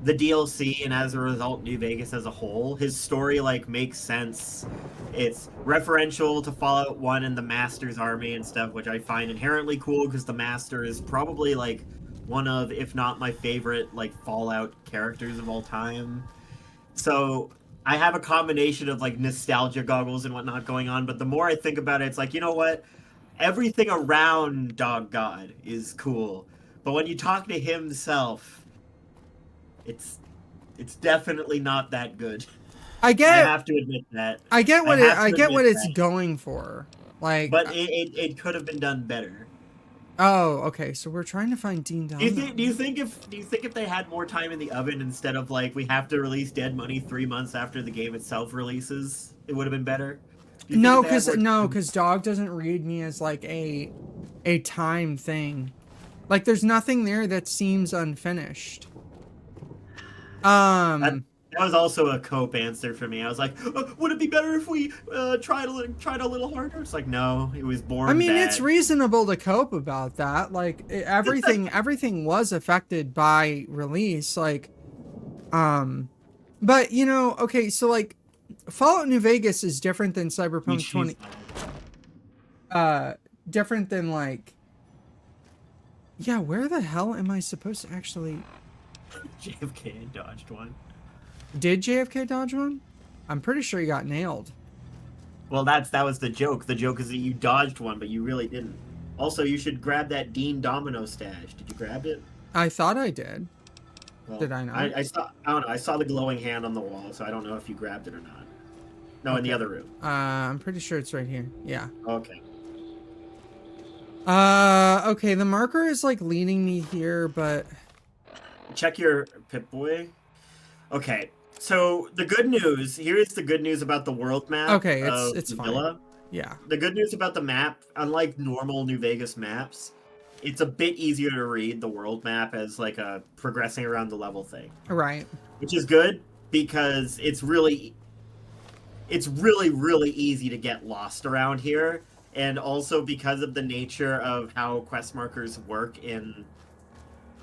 the DLC, and as a result, New Vegas as a whole. His story like makes sense. It's referential to Fallout 1 and the Master's army and stuff, which I find inherently cool because the Master is probably like one of, if not my favorite, like Fallout characters of all time. So I have a combination of like nostalgia goggles and whatnot going on, but the more I think about it, it's like, you know what? Everything around Dog God is cool. But when you talk to himself, it's definitely not that good. I I get have to admit that. I get what have to I get admit what it's that. going for. Like, But it could have been done better. oh, okay. So we're trying to find Dean Do you Domino. think if they had more time in the oven instead of like we have to release Dead Money 3 months after the game itself releases, it would have been better? Do you think No, if they had more time- because dog doesn't read me as like a time thing. Like, there's nothing there that seems unfinished. That was also a cope answer for me. I was like, would it be better if we tried a little harder? It's like, no, it was born I mean, bad. it's reasonable to cope about that. Like, everything was affected by release. Like, but you know, okay, so like, Fallout New Vegas is different than Cyberpunk 20. Different than like. Yeah, where the hell am I supposed to actually? JFK dodged one. Did JFK dodge one? I'm pretty sure he got nailed. Well, that was the joke. The joke is that you dodged one, but you really didn't. Also, you should grab that Dean Domino stash. Did you grab it? I thought I did. Well, Did I not? I don't know. I saw the glowing hand on the wall, so I don't know if you grabbed it or not. No, in the other room. I'm pretty sure it's right here. Yeah. Okay. Okay, the marker is like leading me here, but Check your Pip-Boy. Okay. So the good news here is the good news about the world map. Okay, of it's the fine. villa. yeah. The good news about the map, unlike normal New Vegas maps, it's a bit easier to read the world map as like a progressing around the level thing, Right. which is good because it's really really easy to get lost around here, and also because of the nature of how quest markers work in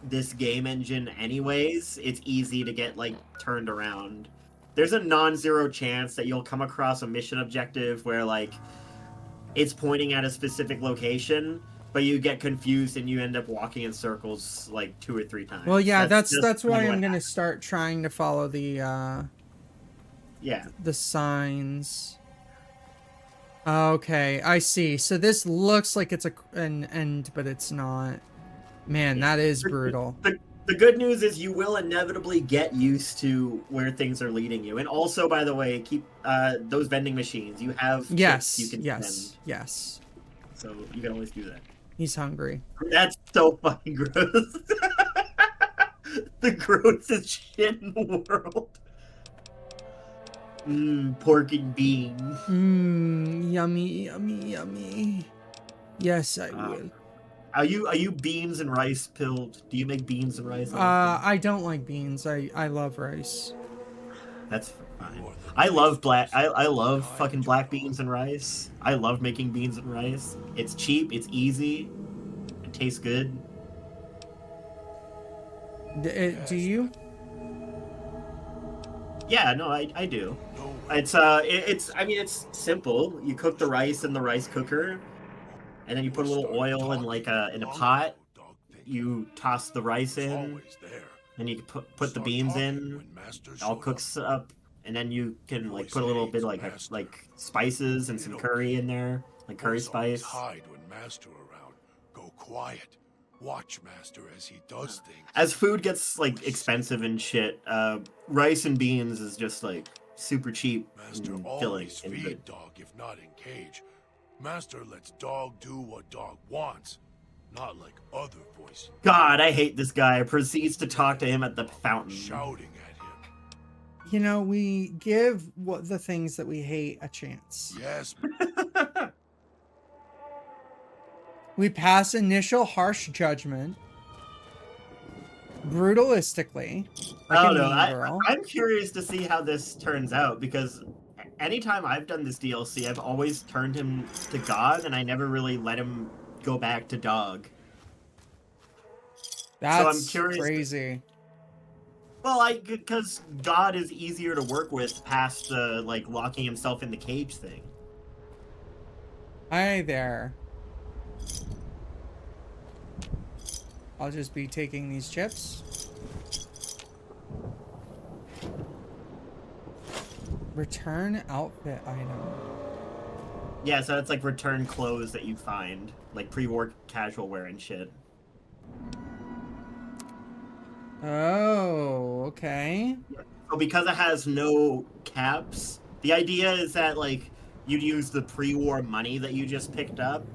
this game engine anyways, it's easy to get like turned around. There's a non-zero chance that you'll come across a mission objective where like it's pointing at a specific location, but you get confused and you end up walking in circles like 2 or 3 times. Well, yeah, that's just why what I'm gonna happens. start trying to follow the Yeah. signs. Okay, I see. So this looks like it's an end, but it's not. Man, that is brutal. The good news is you will inevitably get used to where things are leading you. And also, by the way, keep those vending machines. You have Yes, chips you can yes, spend, yes. so you can always do that. He's hungry. That's so fucking gross. The grossest shit in the world. Pork and beans. Yummy, yummy, yummy. Yes, I will. Are you beans and rice pilled? Do you make beans and rice? I don't like beans. I love rice. That's fine. I love I love fucking black beans and rice. I love making beans and rice. It's cheap. It's easy. It tastes good. Do you? Yeah, no, I do. It's I mean it's simple. You cook the rice in the rice cooker, and then you put a little oil in like in a pot. You toss the rice in, and you put the beans in. It all cooks up, and then you can like put a little bit like spices and some curry in there, like curry spice. Hide when Master around. Go quiet. Watch Master as he does things. As food gets like expensive and shit, rice and beans is just like super cheap Master and filling always and feed good. dog if not in cage. Master lets dog do what dog wants, not like other voices God, I hate this guy. Proceeds to talk to him at the fountain. shouting at him. You know, we give the things that we hate a chance. Yes, We pass initial harsh judgment. Brutalistically. Like I a don't know. mean girl. I'm curious to see how this turns out because anytime I've done this DLC, I've always turned him to God, and I never really let him go back to dog. So I'm That's curious. crazy. Well, because God is easier to work with past the like locking himself in the cage thing. Hi there. I'll just be taking these chips. Return outfit item. Yeah, so it's like return clothes that you find, like pre-war casual wear and shit. Oh, okay. So because it has no caps, the idea is that like you'd use the pre-war money that you just picked up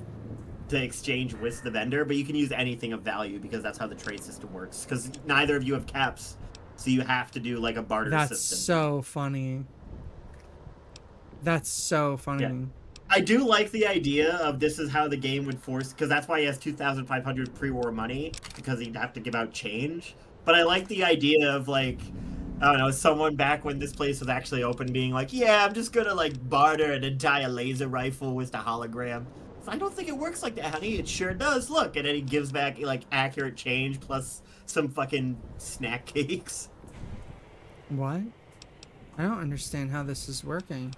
to exchange with the vendor, but you can use anything of value because that's how the trade system works. Because neither of you have caps, so you have to do like a barter That's system. so funny. That's so funny. Yeah. I do like the idea of this is how the game would force, because that's why he has 2,500 pre-war money, because he'd have to give out change. But I like the idea of like, I don't know, someone back when this place was actually open being like, yeah, I'm just gonna like barter an entire laser rifle with the hologram. So I don't think it works like that, honey. It sure does. Look, and then he gives back like accurate change plus some fucking snack cakes. What? I don't understand how this is working.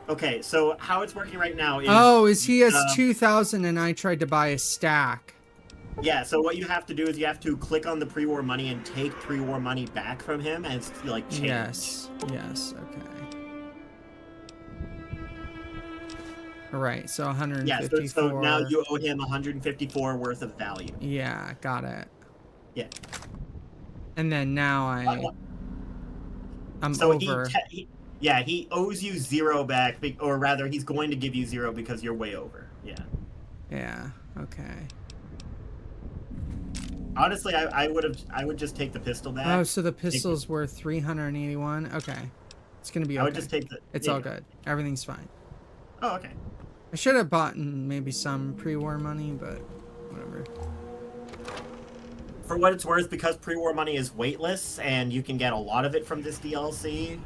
Okay, so how it's working right now is... Oh, is he has 2,000 and I tried to buy a stack. Yeah, so what you have to do is you have to click on the pre-war money and take pre-war money back from him and it's like change. Yes. Yes, okay. Alright, so 154. Yeah, so now you owe him 154 worth of value. Yeah, got it. Yeah. And then now I'm so over. He owes you 0 back, or rather, he's going to give you 0 because you're way over. Yeah. Yeah. Okay. Honestly, I would just take the pistol back. Oh, so the pistol's worth 381. Okay, it's gonna be okay. I would just take the. It's all good. Everything's fine. Oh, okay. I should have bought maybe some pre-war money, but whatever. For what it's worth, because pre-war money is weightless and you can get a lot of it from this DLC,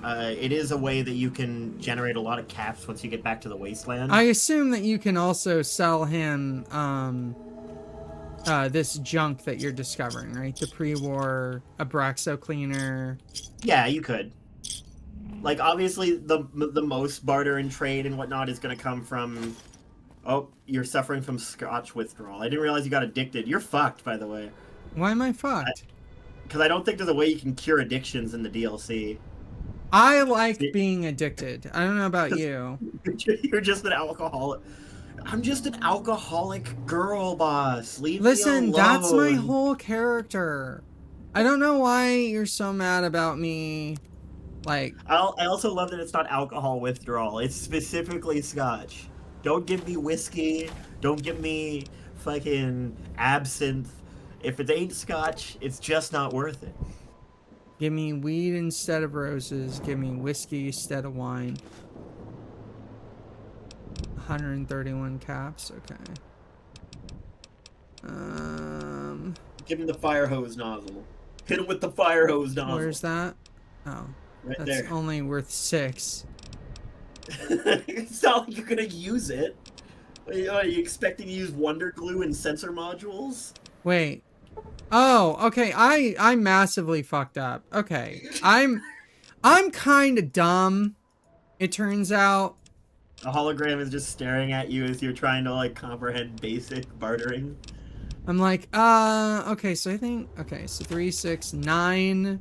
it is a way that you can generate a lot of caps once you get back to the wasteland. I assume that you can also sell him this junk that you're discovering, right? The pre-war Abraxo cleaner. Yeah, you could. Like, obviously, the most barter and trade and whatnot is going to come from... Oh, you're suffering from scotch withdrawal. I didn't realize you got addicted. You're fucked, by the way. Why am I fucked? Because I don't think there's a way you can cure addictions in the DLC. I like being addicted. I don't know about you. You're just an alcoholic. I'm just an alcoholic girl, boss. Leave Listen, me alone. that's my whole character. I don't know why you're so mad about me. Like, I also love that it's not alcohol withdrawal. It's specifically scotch. Don't give me whiskey. Don't give me fucking absinthe. If it ain't scotch, it's just not worth it. give me weed instead of roses. Give me whiskey instead of wine. 131 caps. Okay. Give him the fire hose nozzle. Hit him with the fire hose nozzle. Where's that? Oh, Right that's there. only worth 6. It's not like you're gonna use it. Are you expecting to use wonder glue and sensor modules? Wait. Oh, okay. I massively fucked up. Okay. I'm kind of dumb. It turns out. A hologram is just staring at you as you're trying to like comprehend basic bartering. I'm like, okay, so I think, okay, so 3, 6, 9,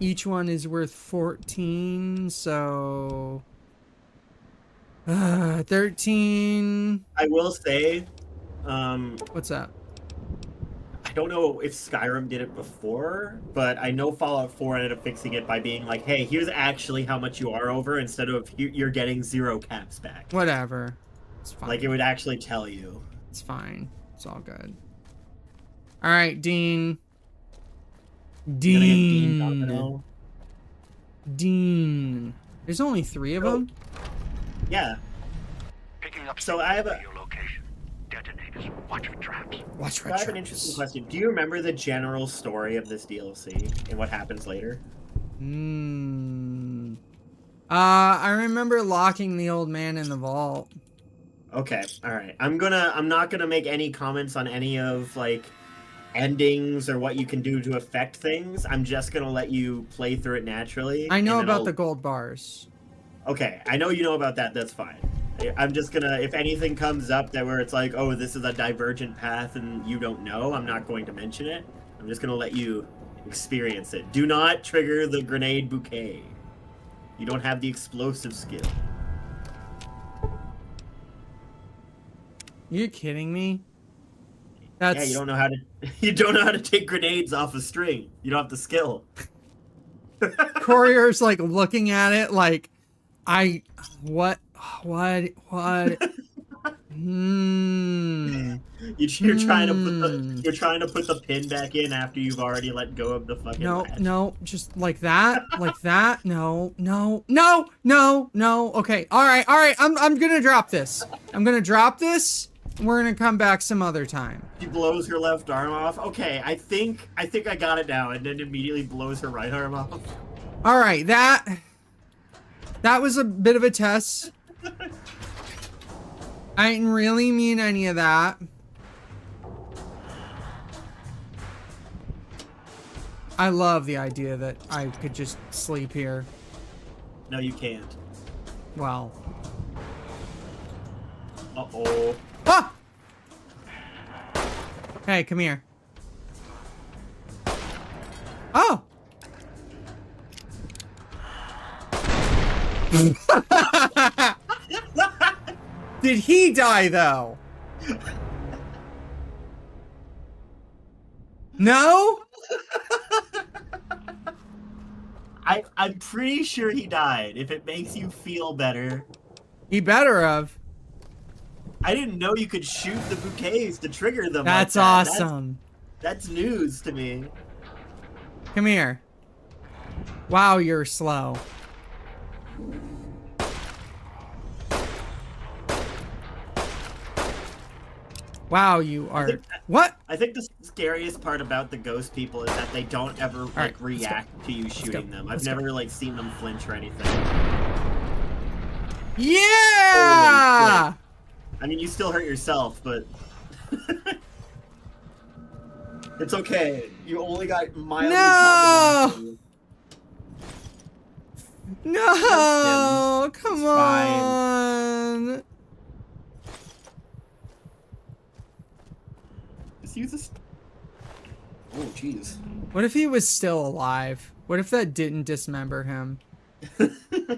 each one is worth 14, so, 13. I will say, What's up? I don't know if Skyrim did it before, but I know Fallout 4 ended up fixing it by being like, hey, here's actually how much you are over instead of you're getting 0 caps back. Whatever. It's fine. Like, it would actually tell you. It's fine. It's all good. All right, Dean. Dean. Dean. There's only 3 of them? Yeah. Picking up So I have signals for your location. Detonators. Watch for traps. Watch for I have an interesting question. Do you remember the general story of this DLC and what happens later? I remember locking the old man in the vault. Okay, all right. I'm not gonna make any comments on any of like endings or what you can do to affect things. I'm just gonna let you play through it naturally. I know and then about I'll... the gold bars. Okay, I know you know about that. That's fine. I'm just gonna, if anything comes up that where it's like, oh, this is a divergent path and you don't know, I'm not going to mention it. I'm just gonna let you experience it. Do not trigger the grenade bouquet. You don't have the explosive skill. You kidding me? Yeah, you don't know how to. You don't know how to take grenades off a string. You don't have the skill. Courier's like looking at it like, what? You're trying to put the pin back in after you've already let go of the fucking latch. No, just like that, like that. No. Okay, all right. I'm gonna drop this. We're gonna come back some other time. She blows her left arm off. Okay, I think I got it now, and then immediately blows her right arm off. All right, that was a bit of a test. I didn't really mean any of that. I love the idea that I could just sleep here. No, you can't. Well. Uh-oh. Ah! Hey, come here. Oh! Did he die, though? No? I'm pretty sure he died. If it makes you feel better. He better have. I didn't know you could shoot the bouquets to trigger them. That's like that. awesome. That's news to me. Come here. Wow, you're slow. Wow, you are. What? I think the scariest part about the ghost people is that they don't ever react to you shooting them. I've never like seen them flinch or anything. Yeah! I mean, you still hurt yourself, but it's okay. You only got mildly compromised. No! Come on! Just use this. Oh, jeez. What if he was still alive? What if that didn't dismember him?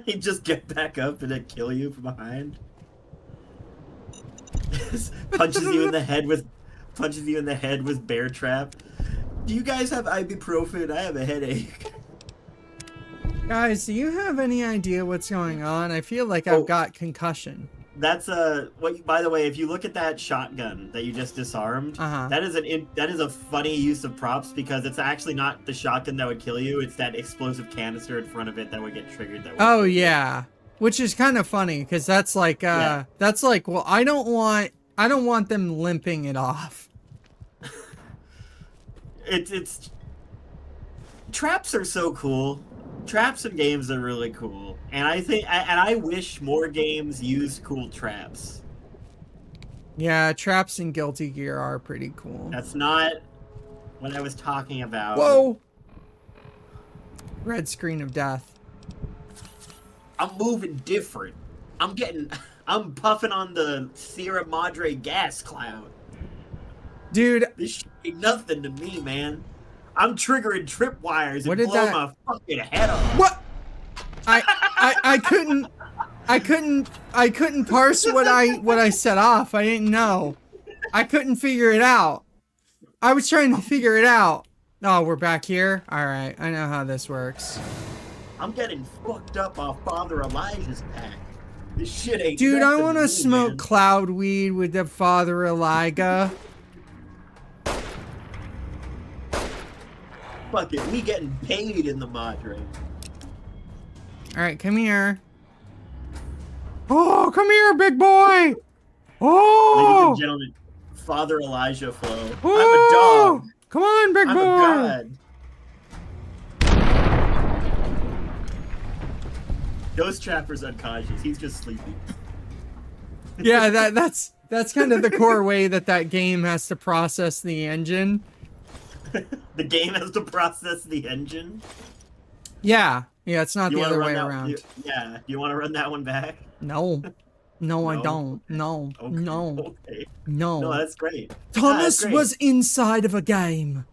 He'd just get back up and then kill you from behind. punches you in the head with bear trap. Do you guys have ibuprofen? I have a headache. Guys, do you have any idea what's going on? I feel like I've got concussion. That's what. By the way, if you look at that shotgun that you just disarmed, that is a funny use of props because it's actually not the shotgun that would kill you. It's that explosive canister in front of it that would get triggered. That would oh yeah, which is kind of funny because that's like well, I don't want them limping it off. It's traps are so cool. Traps in games are really cool, and I wish more games used cool traps. Yeah, traps in Guilty Gear are pretty cool. That's not what I was talking about. Whoa! Red screen of death. I'm moving different. I'm puffing on the Sierra Madre gas cloud. Dude, this shit ain't nothing to me, man. I'm triggering tripwires and blowing my fucking head off. What? I couldn't parse what I set off. I didn't know. I couldn't figure it out. I was trying to figure it out. Oh, we're back here? Alright, I know how this works. I'm getting fucked up off Father Elijah's pack. This shit ain't Dude, I want to me, smoke man. cloud weed with the Father Elijah. Fuck it, we getting paid in the Madre. Alright, come here. Oh, come here, big boy! Oh! and gentlemen, Father Elijah Flow. Oh! I'm a dog. Come on, big I'm boy! a god. Ghost Trapper's unconscious. He's just sleeping. Yeah, that's kind of the core way that game has to process the engine. The game has to process the engine. Yeah, it's not You the wanna other run way that? around. Yeah. Do you want to run that one back? No. No, I No? don't. No. Okay. No. Okay. No. No, that's great. Thomas great. was inside of a game.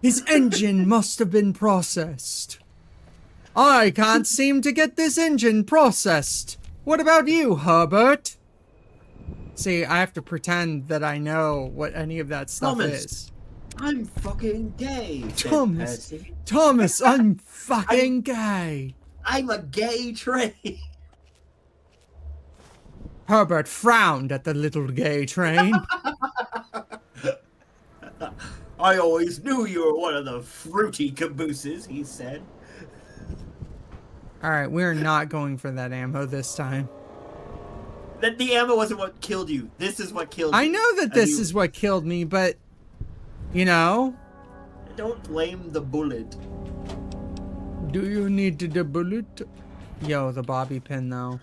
His engine must have been processed. I can't seem to get this engine processed. What about you, Herbert? See, I have to pretend that I know what any of that stuff Thomas. is. I'm fucking gay. said Thomas. Percy. Thomas, I'm fucking gay. I'm a gay train. Herbert frowned at the little gay train. I always knew you were one of the fruity cabooses, he said. Alright, we're not going for that ammo this time. That the ammo wasn't what killed you. This is what killed you. I know that this is what killed me, but... You know? Don't blame the bullet. Do you need the bullet? Yo, the bobby pin though.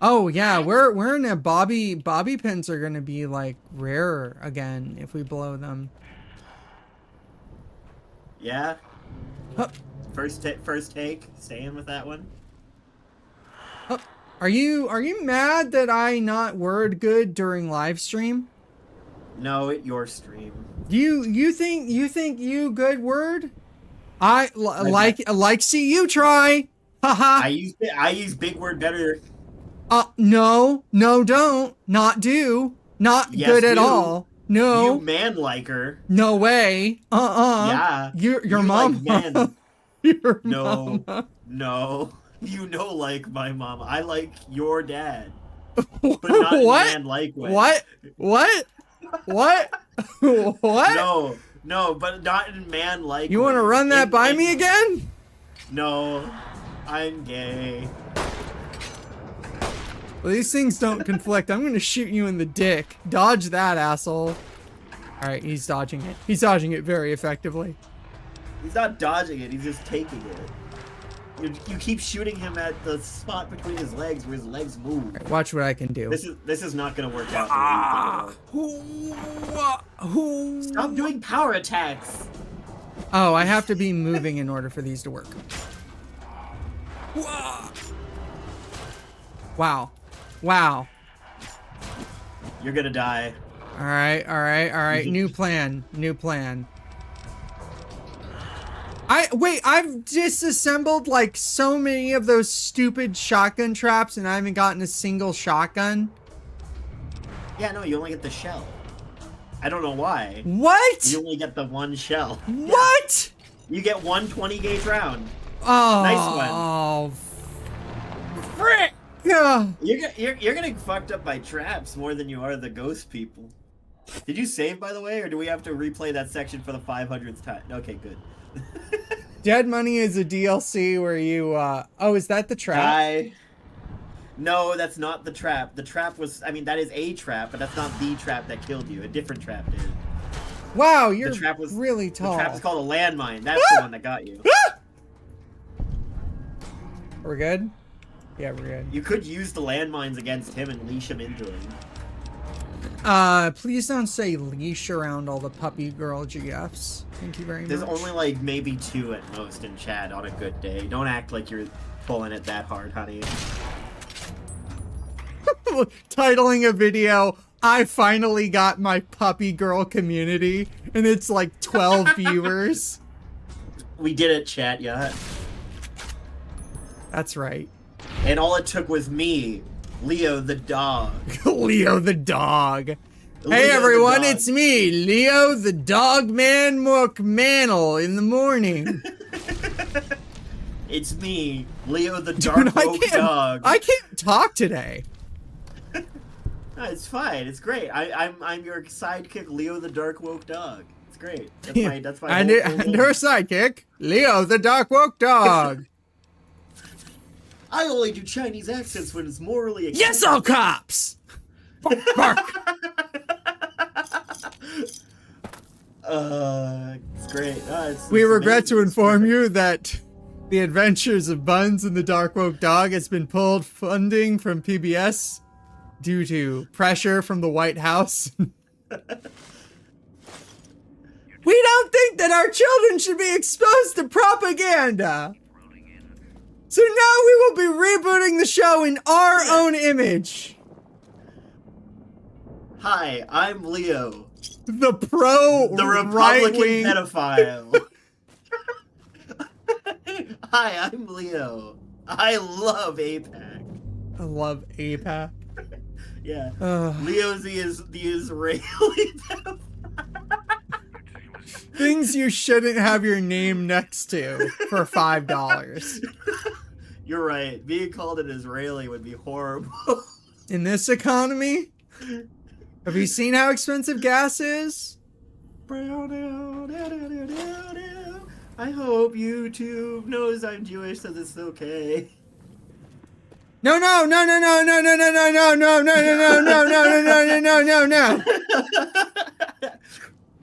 Oh yeah, we're in a bobby pins are gonna be like rarer again if we blow them. Yeah. Huh. First take. Staying with that one. Huh. Are you mad that I not word good during live stream? No, your stream. You think you good word? Like see you try. Haha. I use big word better. No, don't. Not do. Not Yes, good at do. all. No. You man like her. No way. Yeah. Your You mom. like men. Your No. mama. No. You know like my mom. I like your dad. But not in What? man like way. What? What? What? No, but not in man like You want to way. run that by me again? No. I'm gay. Well, these things don't conflict. I'm going to shoot you in the dick. Dodge that, asshole. All right, he's dodging it. He's dodging it very effectively. He's not dodging it, he's just taking it. You keep shooting him at the spot between his legs where his legs move. All right, watch what I can do. This is not gonna work out. Stop doing power attacks. Oh, I have to be moving in order for these to work. Wow. Wow. You're gonna die. All right. New plan. I've disassembled like so many of those stupid shotgun traps and I haven't gotten a single shotgun. Yeah, no, you only get the shell. I don't know why. What? You only get the one shell. What? You get one 20 gauge round. Oh. Nice one. Oh. Frick. Yeah. You're getting fucked up by traps more than you are the ghost people. Did you save, by the way, or do we have to replay that section for the 500th time? Okay, good. Dead Money is a DLC where you, oh, is that the trap? No, that's not the trap. The trap was, I mean, that is a trap, but that's not the trap that killed you. A different trap did. Wow, you're The trap was really tall. The trap is called a landmine. That's the one that got you. We're good? Yeah, we're good. You could use the landmines against him and leash him into him. Please don't say leash around all the puppy girl GFs. Thank you very much. There's only like maybe 2 at most in chat on a good day. Don't act like you're pulling it that hard, honey. Titling a video, I finally got my puppy girl community, and it's like 12 viewers. We did it, chat, yeah. That's right. And all it took was me, Leo the dog. Leo the dog. Leo Hey the everyone, dog. it's me, Leo the dog man McMantle in the morning. It's me, Leo the Dude, dark woke dog. I can't talk today. No, it's fine. It's great. I'm your sidekick, Leo the dark woke dog. It's great. That's my and, whole and her sidekick, Leo the dark woke dog. I only do Chinese accents when it's morally Yes, all cops! Bark. It's great. We it's regret to amazing. inform you that the Adventures of Buns and the Dark Woke Dog has been pulled funding from PBS due to pressure from the White House. We don't think that our children should be exposed to propaganda. So now we will be rebooting the show in our own image. Hi, I'm Leo, The the right Republican wing. pedophile. Hi, I'm Leo. I love APAC. I love APAC. Yeah. Ugh. Leo's the Israeli pedophile. Things you shouldn't have your name next to for $5. You're right. Being called an Israeli would be horrible. In this economy? Have you seen how expensive gas is? I hope YouTube knows I'm Jewish, so this is okay. No, no, no, no, no, no, no, no, no, no, no, no, no, no, no, no, no, no, no.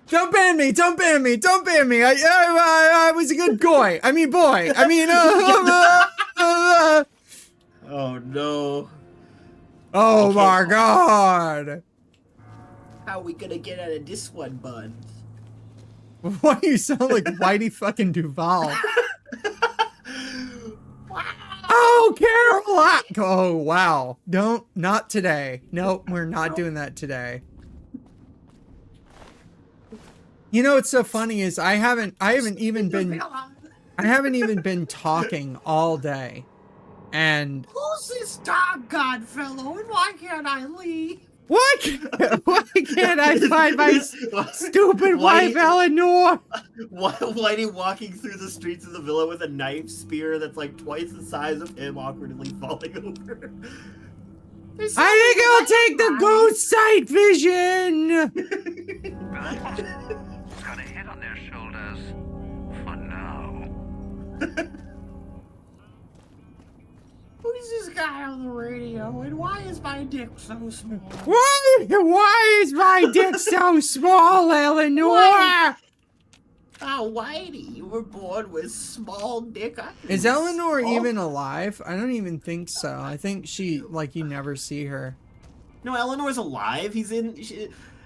Don't ban me! Don't ban me! Don't ban me! I was a good boy. I mean, boy. I mean, Oh no. Oh Okay. my God! How are we gonna get out of this one, bud? Why do you sound like Whitey fucking Duvall? Oh, Caroline! Oh wow! Not today. Nope, we're not doing that today. You know what's so funny is I haven't even been talking all day, and Who's this dog god fellow, and why can't I leave? why can't I find my stupid wife Eleanor? Whitey walking through the streets of the villa with a knife spear that's like twice the size of him, awkwardly falling over. I think I'll take the ghost sight vision. Got a head on their shoulders for now. Who's this guy on the radio, and why is my dick so small? Why is my dick so small, Eleanor? Oh, Whitey, you were born with small dick eyes. Is Eleanor even alive? I don't even think so. I think she, like, you never see her. No, Eleanor's alive.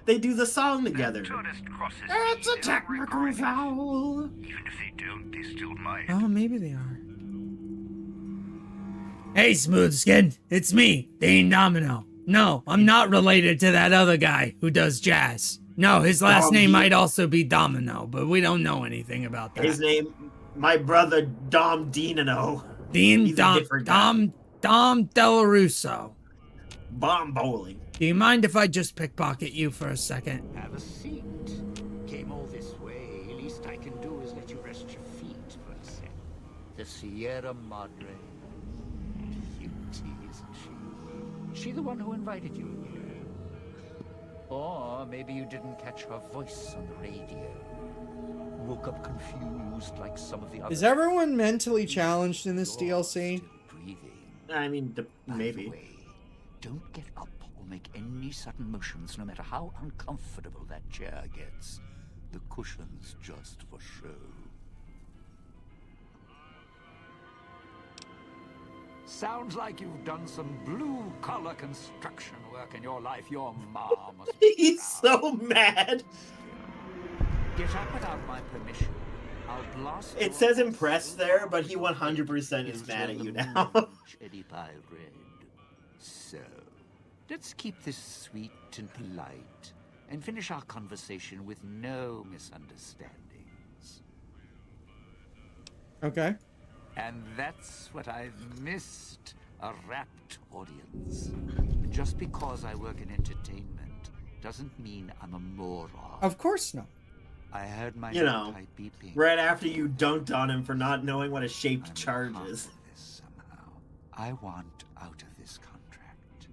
They do the song together. Tourist crosses. It's a technical foul. Even if they don't, they still might. Oh, maybe they are. Hey, Smooth Skin. It's me, Dane Domino. No, I'm not related to that other guy who does jazz. No, his last name might also be Domino, but we don't know anything about that. His name, my brother Dom Dinano. Dean Dom Delarusso. Bomb bowling. Do you mind if I just pickpocket you for a second? Have a seat. Came all this way. Least I can do is let you rest your feet for a sec. The Sierra Madre. Beauty, isn't she? She the one who invited you here? Or maybe you didn't catch her voice on the radio. Woke up confused like some of the others. Is everyone mentally challenged in this You're DLC? still breathing. I mean, By the maybe. way, don't get up or make any sudden motions, no matter how uncomfortable that chair gets. The cushion's just for show. Sounds like you've done some blue-collar construction work in your life. Your mom must be He's proud. so mad. Get up without my permission. I'll blast It your says ass impressed there, but he 100% is mad at you now. Eddie Pie Red. So, let's keep this sweet and polite and finish our conversation with no misunderstandings. Okay. And that's what I've missed, a rapt audience. Just because I work in entertainment doesn't mean I'm a moron. Of course not. I heard my You know, pipe beeping. Right after you dunked on him for not knowing what a shaped I'm charge on is. this somehow. I want out of this contract.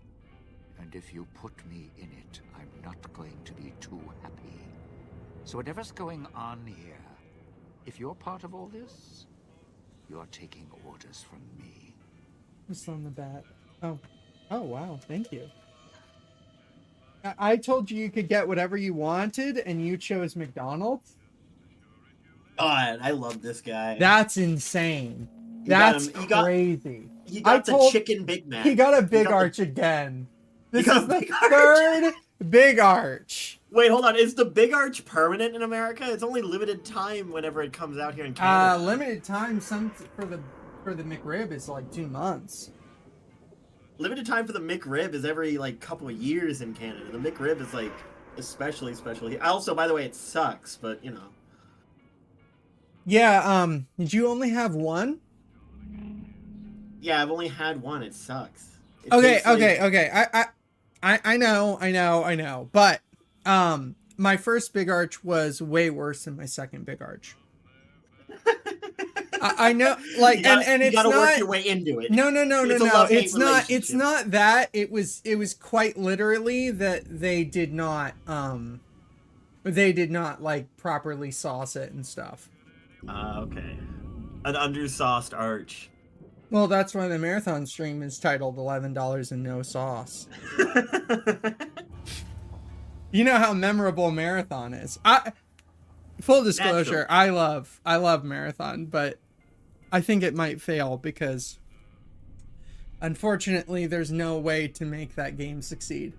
And if you put me in it, I'm not going to be too happy. So whatever's going on here, if you're part of all this, you're taking orders from me. What's on the bat? Oh. Oh, wow. Thank you. I told you could get whatever you wanted, and you chose McDonald's. God, I love this guy. That's insane. You got That's him. crazy. He I got the told chicken Big Mac. he got a big got the- arch again. This got is a the big arch? third big arch. Wait, hold on. Is the Big Arch permanent in America? It's only limited time whenever it comes out here in Canada. Limited time. Some for the McRib is like 2 months. Limited time for the McRib is every like couple of years in Canada. The McRib is like especially special. Also, by the way, it sucks, but you know. Yeah. Did you only have one? Yeah, I've only had one. It sucks. It Okay. tastes like- Okay. I know. But my first big arch was way worse than my second big arch. I know, like, you gotta, and you it's gotta not, work your way into it. No. It's a love-hate It's not. It's relationship. not that. It was quite literally that they did not like properly sauce it and stuff. Okay. An undersauced arch. Well, that's why the marathon stream is titled $11 and no sauce. You know how memorable marathon is. Full disclosure, I love marathon, but I think it might fail because unfortunately there's no way to make that game succeed.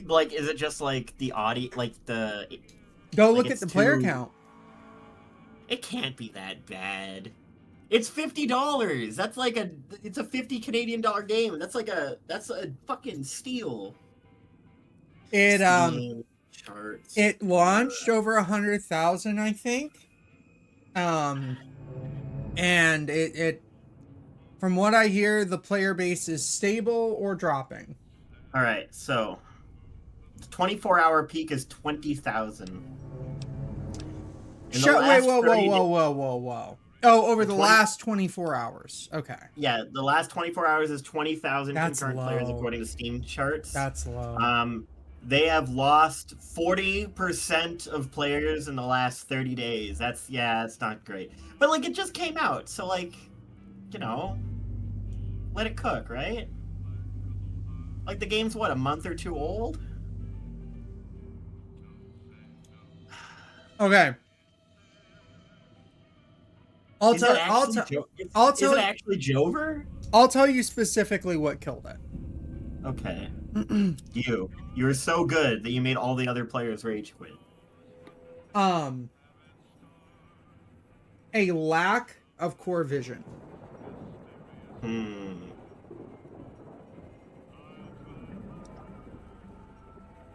Like, is it just like the audio, like the? Go like look at it's the player too- count. It can't be that bad. It's $50. That's like it's a 50 Canadian dollar game. That's a fucking steal. It Steam charts. it launched over 100,000, I think. And it from what I hear, the player base is stable or dropping. All right, so the 24-hour peak is 20,000. Wait, whoa. Oh, over the 20 last 24 hours. Okay. Yeah, the last 24 hours is 20,000 That's concurrent players low. according to Steam charts. That's low. They have lost 40% of players in the last 30 days. That's not great. But like it just came out, so like, you know, let it cook, right? Like the game's what, a month or two old? Okay. I'll Is tell it actually Jover? I'll tell you specifically what killed it. Okay. You were so good that you made all the other players rage quit. A lack of core vision.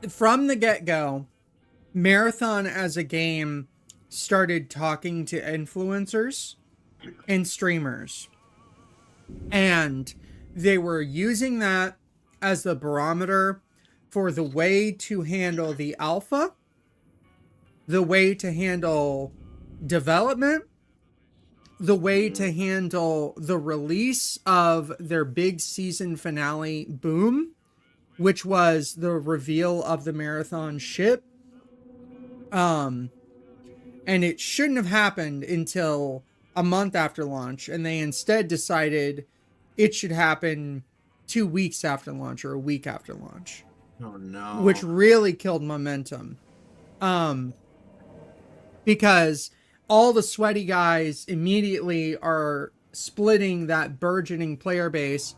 From the get-go, Marathon as a game started talking to influencers and streamers. And they were using that as the barometer for the way to handle the alpha, the way to handle development, the way to handle the release of their big season finale, Boom, which was the reveal of the Marathon ship. And it shouldn't have happened until a month after launch, and they instead decided it should happen 2 weeks after launch or a week after launch. Oh no. Which really killed momentum. Because all the sweaty guys immediately are splitting that burgeoning player base.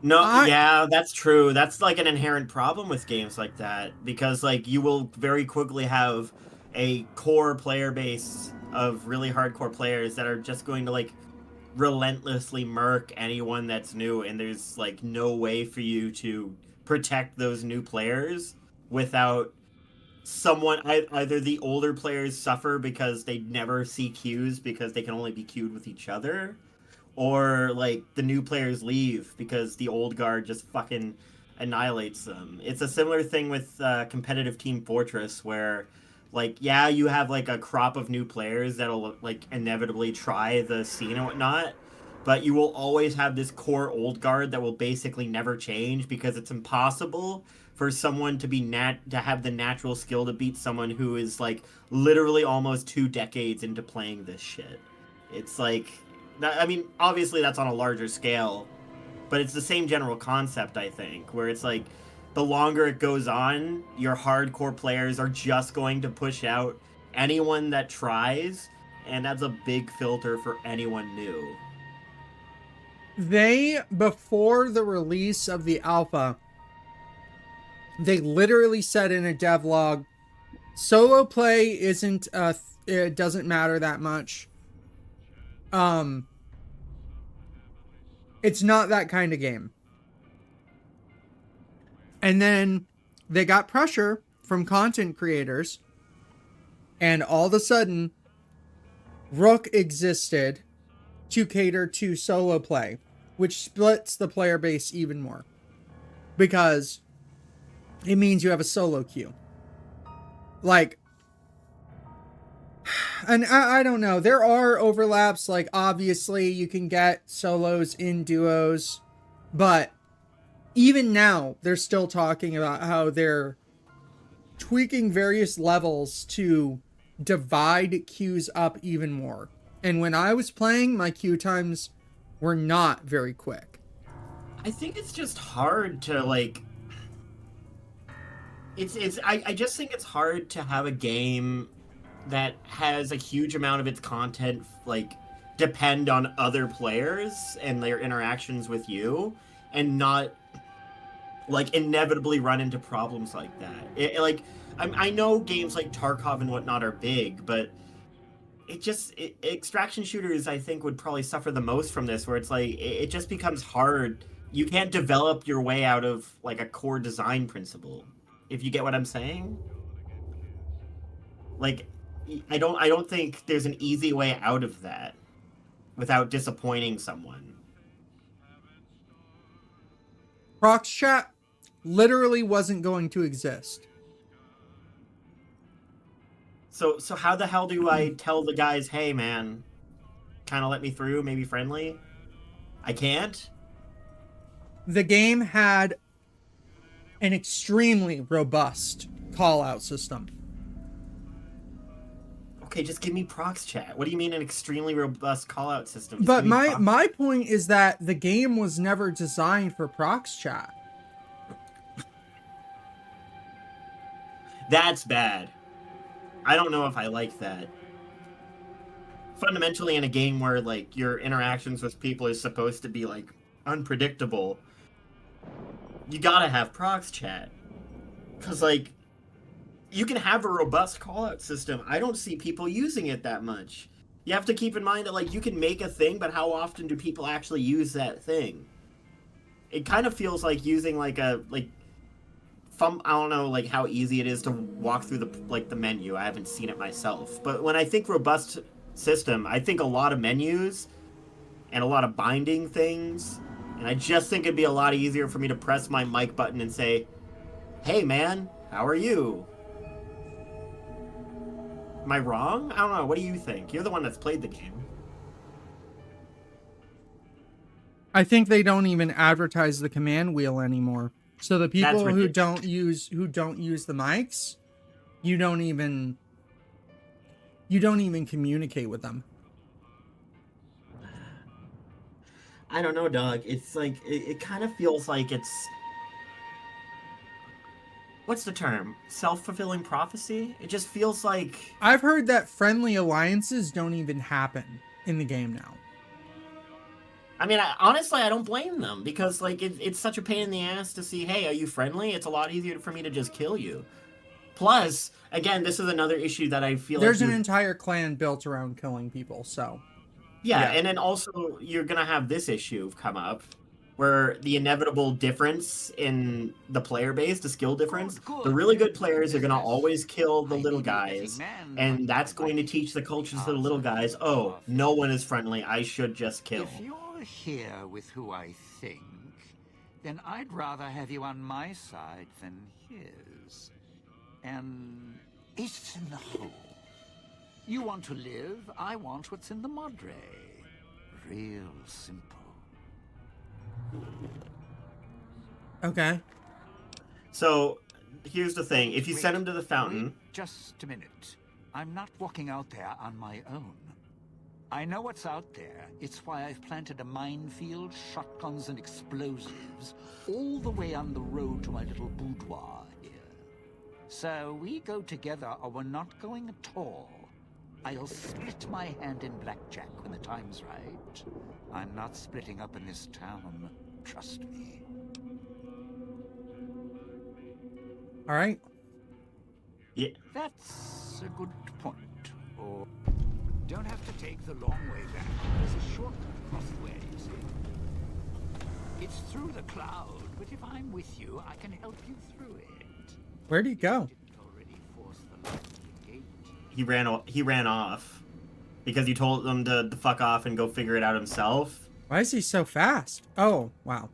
No, yeah, that's true. That's like an inherent problem with games like that, because like you will very quickly have a core player base of really hardcore players that are just going to like relentlessly murk anyone that's new, and there's like no way for you to protect those new players without someone, either the older players suffer because they never see queues because they can only be queued with each other, or like the new players leave because the old guard just fucking annihilates them. It's a similar thing with competitive Team Fortress, where like, yeah, you have like a crop of new players that'll like inevitably try the scene and whatnot, but you will always have this core old guard that will basically never change, because it's impossible for someone to to have the natural skill to beat someone who is like literally almost 2 decades into playing this shit. It's like, I mean, obviously that's on a larger scale, but it's the same general concept, I think, where it's like the longer it goes on, your hardcore players are just going to push out anyone that tries, and that's a big filter for anyone new. Before the release of the alpha, they literally said in a devlog, solo play isn't, it doesn't matter that much. It's not that kind of game. And then they got pressure from content creators, and all of a sudden, Rook existed to cater to solo play, which splits the player base even more. Because it means you have a solo queue. Like, and I don't know. There are overlaps. Like, obviously, you can get solos in duos. But even now, they're still talking about how they're tweaking various levels to divide queues up even more. And when I was playing, my queue times were not very quick. I think it's just hard to, like... I just think it's hard to have a game that has a huge amount of its content, like, depend on other players and their interactions with you, and not, like, inevitably run into problems like that. I know games like Tarkov and whatnot are big, but extraction shooters, I think, would probably suffer the most from this, where it's like, it just becomes hard. You can't develop your way out of, like, a core design principle, if you get what I'm saying. Like, I don't think there's an easy way out of that without disappointing someone. Prox chat literally wasn't going to exist. So how the hell do I tell the guys, hey man, kind of let me through, maybe friendly? I can't? The game had an extremely robust call-out system. Okay, just give me prox chat. What do you mean an extremely robust call-out system? Just But give me my point is that the game was never designed for prox chat. That's bad. I don't know if I like that. Fundamentally, in a game where, like, your interactions with people is supposed to be, like, unpredictable, you gotta have prox chat. Because, like, you can have a robust call-out system. I don't see people using it that much. You have to keep in mind that, like, you can make a thing, but how often do people actually use that thing? It kind of feels like using, like, I don't know, like, how easy it is to walk through the menu. I haven't seen it myself. But when I think robust system, I think a lot of menus and a lot of binding things. And I just think it'd be a lot easier for me to press my mic button and say, hey man, how are you? Am I wrong? I don't know. What do you think? You're the one that's played the game. I think they don't even advertise the command wheel anymore. So the people who don't use the mics, you don't even communicate with them. I don't know, dog. It's like it kind of feels like it's, what's the term? Self-fulfilling prophecy? It just feels like... I've heard that friendly alliances don't even happen in the game now. I mean, honestly, I don't blame them, because, like, it's such a pain in the ass to see, hey, are you friendly? It's a lot easier for me to just kill you. Plus, again, this is another issue that I feel there's an entire clan built around killing people, so... Yeah, and then also, you're gonna have this issue come up, where the inevitable difference in the player base, the skill difference, the really good players are gonna always kill the little guys, and that's going to teach the cultures to the little guys, oh, no one is friendly, I should just kill. If you're here with who I think, then I'd rather have you on my side than his. And it's in the hole. You want to live, I want what's in the Madre. Real simple. Okay. So, here's the thing. If you send him to the fountain... Wait just a minute. I'm not walking out there on my own. I know what's out there. It's why I've planted a minefield, shotguns, and explosives all the way on the road to my little boudoir here. So we go together or we're not going at all. I'll split my hand in blackjack when the time's right. I'm not splitting up in this town. Trust me. All right. Yeah. That's a good point. Or don't have to take the long way back. There's a shortcut across the way, you see. It's through the cloud, but if I'm with you, I can help you through it. Where'd he go? Didn't already force the lock to the gate. He ran off because you told him to fuck off and go figure it out himself. Why is he so fast? Oh, wow.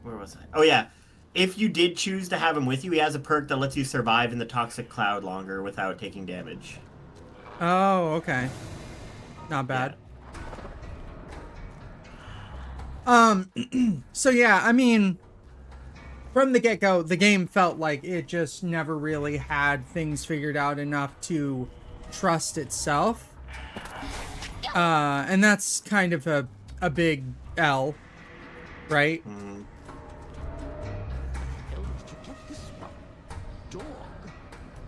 Where was I? Oh yeah. If you did choose to have him with you, he has a perk that lets you survive in the toxic cloud longer without taking damage. Oh, okay. Not bad. So yeah, I mean, from the get-go, the game felt like it just never really had things figured out enough to trust itself. And that's kind of a big L, right? Mm. Hell, did you get this one? Dog?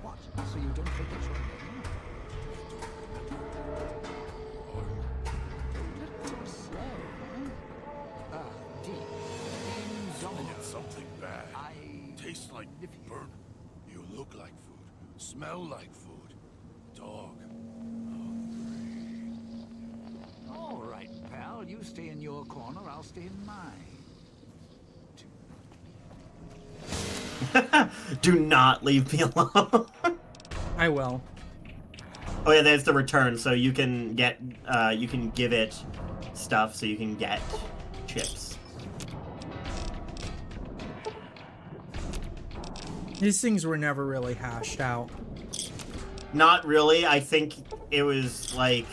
What? So you don't forget your name? Little slow, huh? D. It's something bad. Tastes like live here. burnt. You look like food. Smell like food. Dog. All right, pal. You stay in your corner. I'll stay in mine. Do not leave me alone. I will. Oh yeah, there's the return, so you can get, you can give it stuff, so you can get chips. These things were never really hashed out. Not really. I think it was like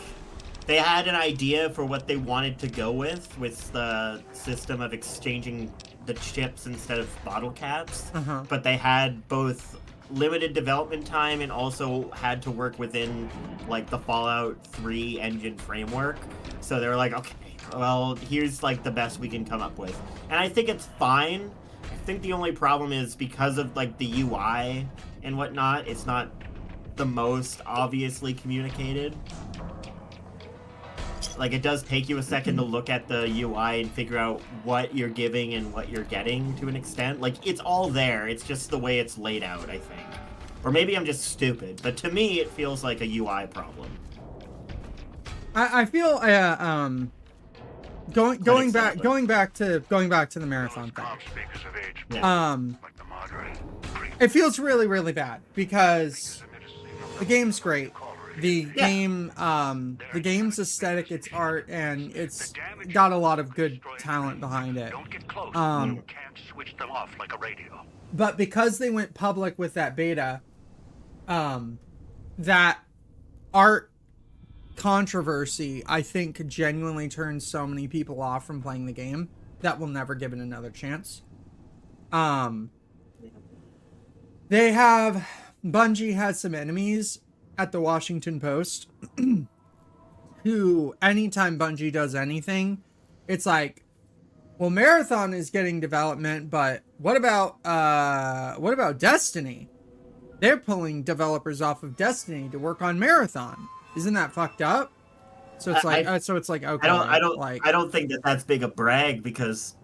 they had an idea for what they wanted to go with the system of exchanging the chips instead of bottle caps. Uh-huh. But they had both limited development time and also had to work within like the Fallout 3 engine framework. So they were like, okay, well, here's like the best we can come up with. And I think it's fine. I think the only problem is because of like the UI and whatnot, it's not the most obviously communicated. Like, it does take you a second to look at the UI and figure out what you're giving and what you're getting to an extent. Like, it's all there. It's just the way it's laid out, I think. Or maybe I'm just stupid, but to me, it feels like a UI problem. I feel going back to the marathon thing. Yeah. It feels really, really bad because the game's great. The game's aesthetic, its art, and it's got a lot of good talent behind it. Don't get close. You can't switch them off like a radio. But because they went public with that beta, that art controversy, I think, genuinely turns so many people off from playing the game that will never give it another chance. Bungie has some enemies at the Washington Post who, anytime Bungie does anything, it's like, well, Marathon is getting development, but what about Destiny? They're pulling developers off of Destiny to work on Marathon. Isn't that fucked up? So it's like, okay. I don't think that that's big a brag because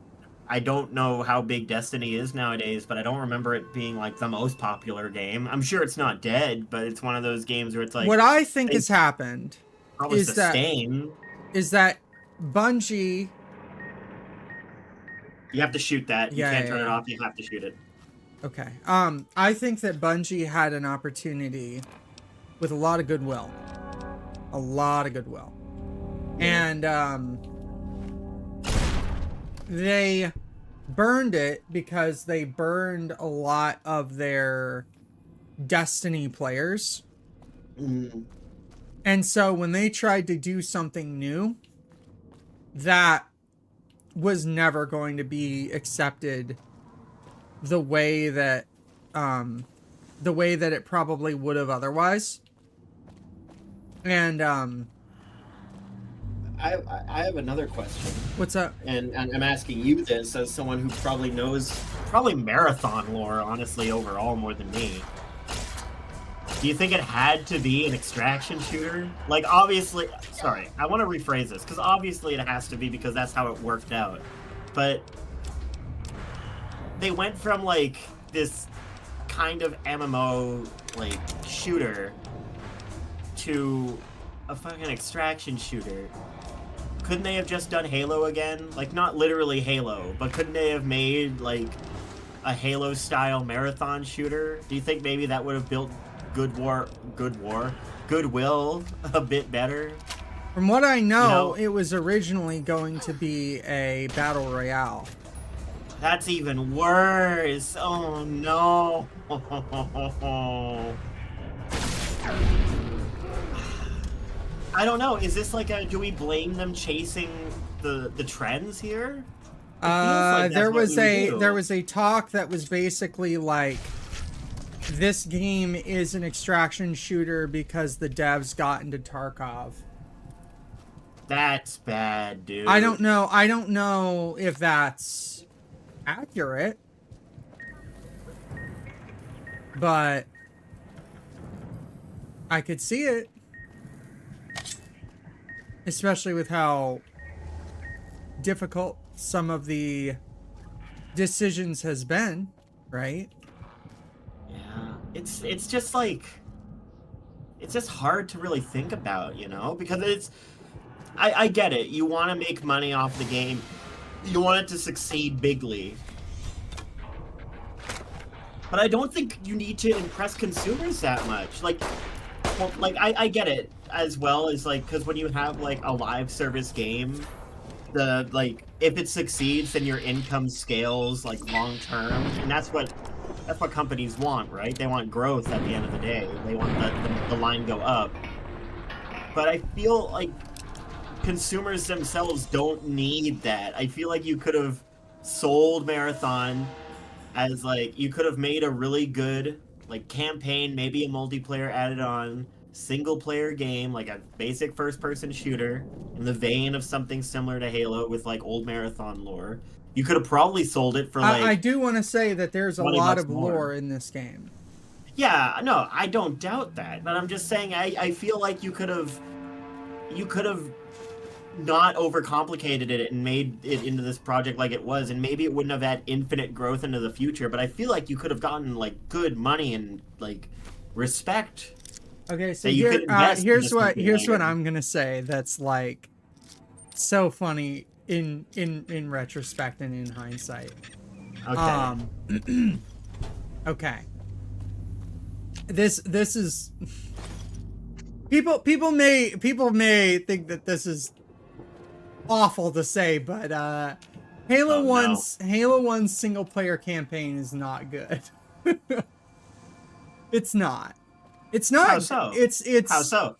I don't know how big Destiny is nowadays, but I don't remember it being like the most popular game. I'm sure it's not dead, but it's one of those games where it's like, what I think has happened is that Bungie. You have to shoot that. You can't turn it off. You have to shoot it. Okay. I think that Bungie had an opportunity with a lot of goodwill. And they burned it because they burned a lot of their Destiny players. Mm. And so when they tried to do something new, that was never going to be accepted the way that it probably would have otherwise. And I have another question, what's up? and I'm asking you this as someone who probably knows marathon lore, honestly, overall more than me. Do you think it had to be an extraction shooter? Like, obviously, sorry, I want to rephrase this, because obviously it has to be because that's how it worked out. But they went from, like, this kind of MMO, like, shooter to a fucking extraction shooter. Couldn't they have just done Halo again? Like, not literally Halo, but couldn't they have made, like, a Halo-style marathon shooter? Do you think maybe that would have built goodwill a bit better? From what I know, it was originally going to be a battle royale. That's even worse. Oh no. I don't know. Is this like a? Do we blame them chasing the trends here? There was a talk that was basically like, this game is an extraction shooter because the devs got into Tarkov. That's bad, dude. I don't know if that's accurate, but I could see it. Especially with how difficult some of the decisions has been, right? Yeah, it's just like, it's just hard to really think about, you know, because I get it. You want to make money off the game. You want it to succeed bigly. But I don't think you need to impress consumers that much. Like, well, like I get it as well as like, because when you have like a live service game, the like if it succeeds, then your income scales like long term, and that's what companies want, right? They want growth at the end of the day. They want the line go up. But I feel like consumers themselves don't need that. I feel like you could have sold Marathon as like, you could have made a really good like campaign, maybe a multiplayer added on, single player game, like a basic first person shooter in the vein of something similar to Halo with like old Marathon lore. You could have probably sold it for like I do want to say that there's a lot of more lore in this game. Yeah, no, I don't doubt that, but I'm just saying I feel like you could have not overcomplicated it and made it into this project like it was, and maybe it wouldn't have had infinite growth into the future, but I feel like you could have gotten like good money and like respect. Okay, so here's what I'm gonna say that's like so funny in retrospect and in hindsight. Okay. Okay. This is people may think that this is awful to say, but Halo 1's single player campaign is not good. It's not. It's not. How so? It's How so?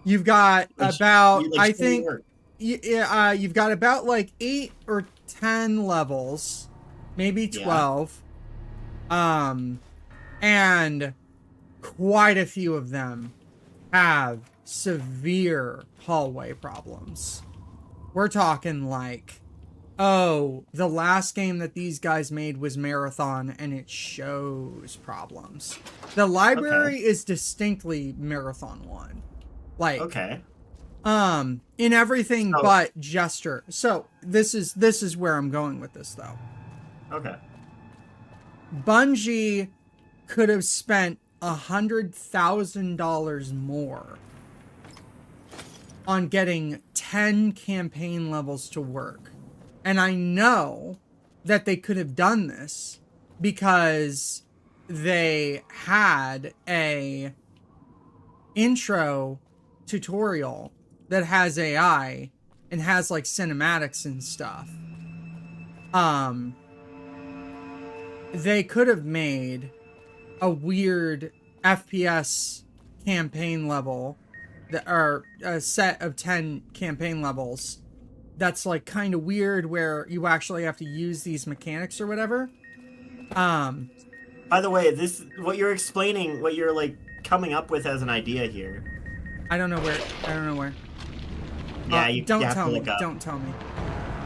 You've got about I show think work. you've got about like 8 or 10 levels, maybe 12. And quite a few of them have severe hallway problems. We're talking like, oh, the last game that these guys made was Marathon, and it shows problems. The library is distinctly Marathon 1. Like, in everything but gesture. So this is where I'm going with this though. Okay. Bungie could have spent $100,000 more on getting 10 campaign levels to work. And I know that they could have done this because they had a intro tutorial that has AI and has like cinematics and stuff. They could have made a weird FPS campaign level that are a set of 10 campaign levels that's like kind of weird, where you actually have to use these mechanics or whatever. By the way, what you're explaining, what you're like coming up with as an idea here, I don't know where. I don't know where. Yeah, you don't have tell to me. look up. Don't tell me.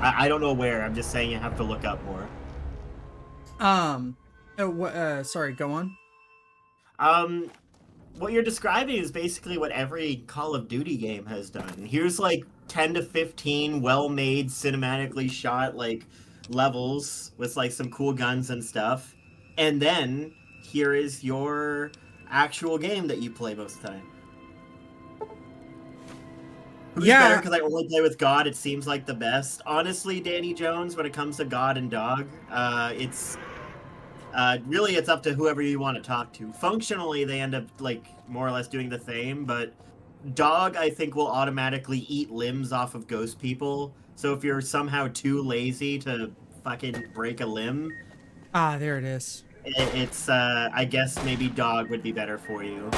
I don't know where. I'm just saying you have to look up more. Sorry. Go on. Um, what you're describing is basically what every Call of Duty game has done. Here's like 10 to 15 well-made, cinematically shot like levels with like some cool guns and stuff. And then here is your actual game that you play most of the time. Who's better? Yeah. Because I only play with God. It seems like the best. Honestly, Danny Jones, when it comes to God and Dog, it's really it's up to whoever you want to talk to. Functionally, they end up like more or less doing the same, but Dog, I think, will automatically eat limbs off of ghost people. So if you're somehow too lazy to fucking break a limb, Ah, there it is. it's I guess maybe Dog would be better for you.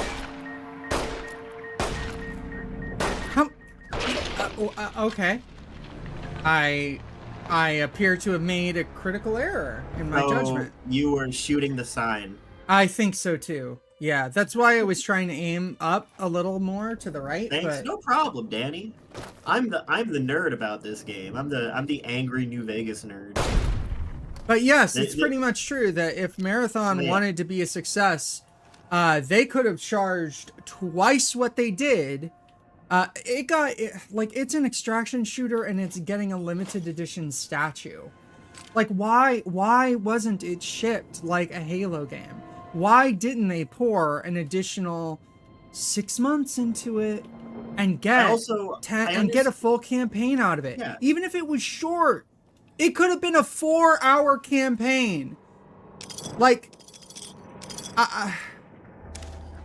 How? Okay. I appear to have made a critical error in my judgment. You were shooting the sign. I think so too. Yeah, that's why I was trying to aim up a little more to the right. Thanks. But No problem, Danny. I'm the nerd about this game. I'm the angry New Vegas nerd. But yes, it's pretty much true that if Marathon Yeah. wanted to be a success, they could have charged twice what they did. It's an extraction shooter and it's getting a limited edition statue. Like, why wasn't it shipped like a Halo game? Why didn't they pour an additional 6 months into it and get get a full campaign out of it? Yeah. Even if it was short, it could have been a 4-hour campaign. Like,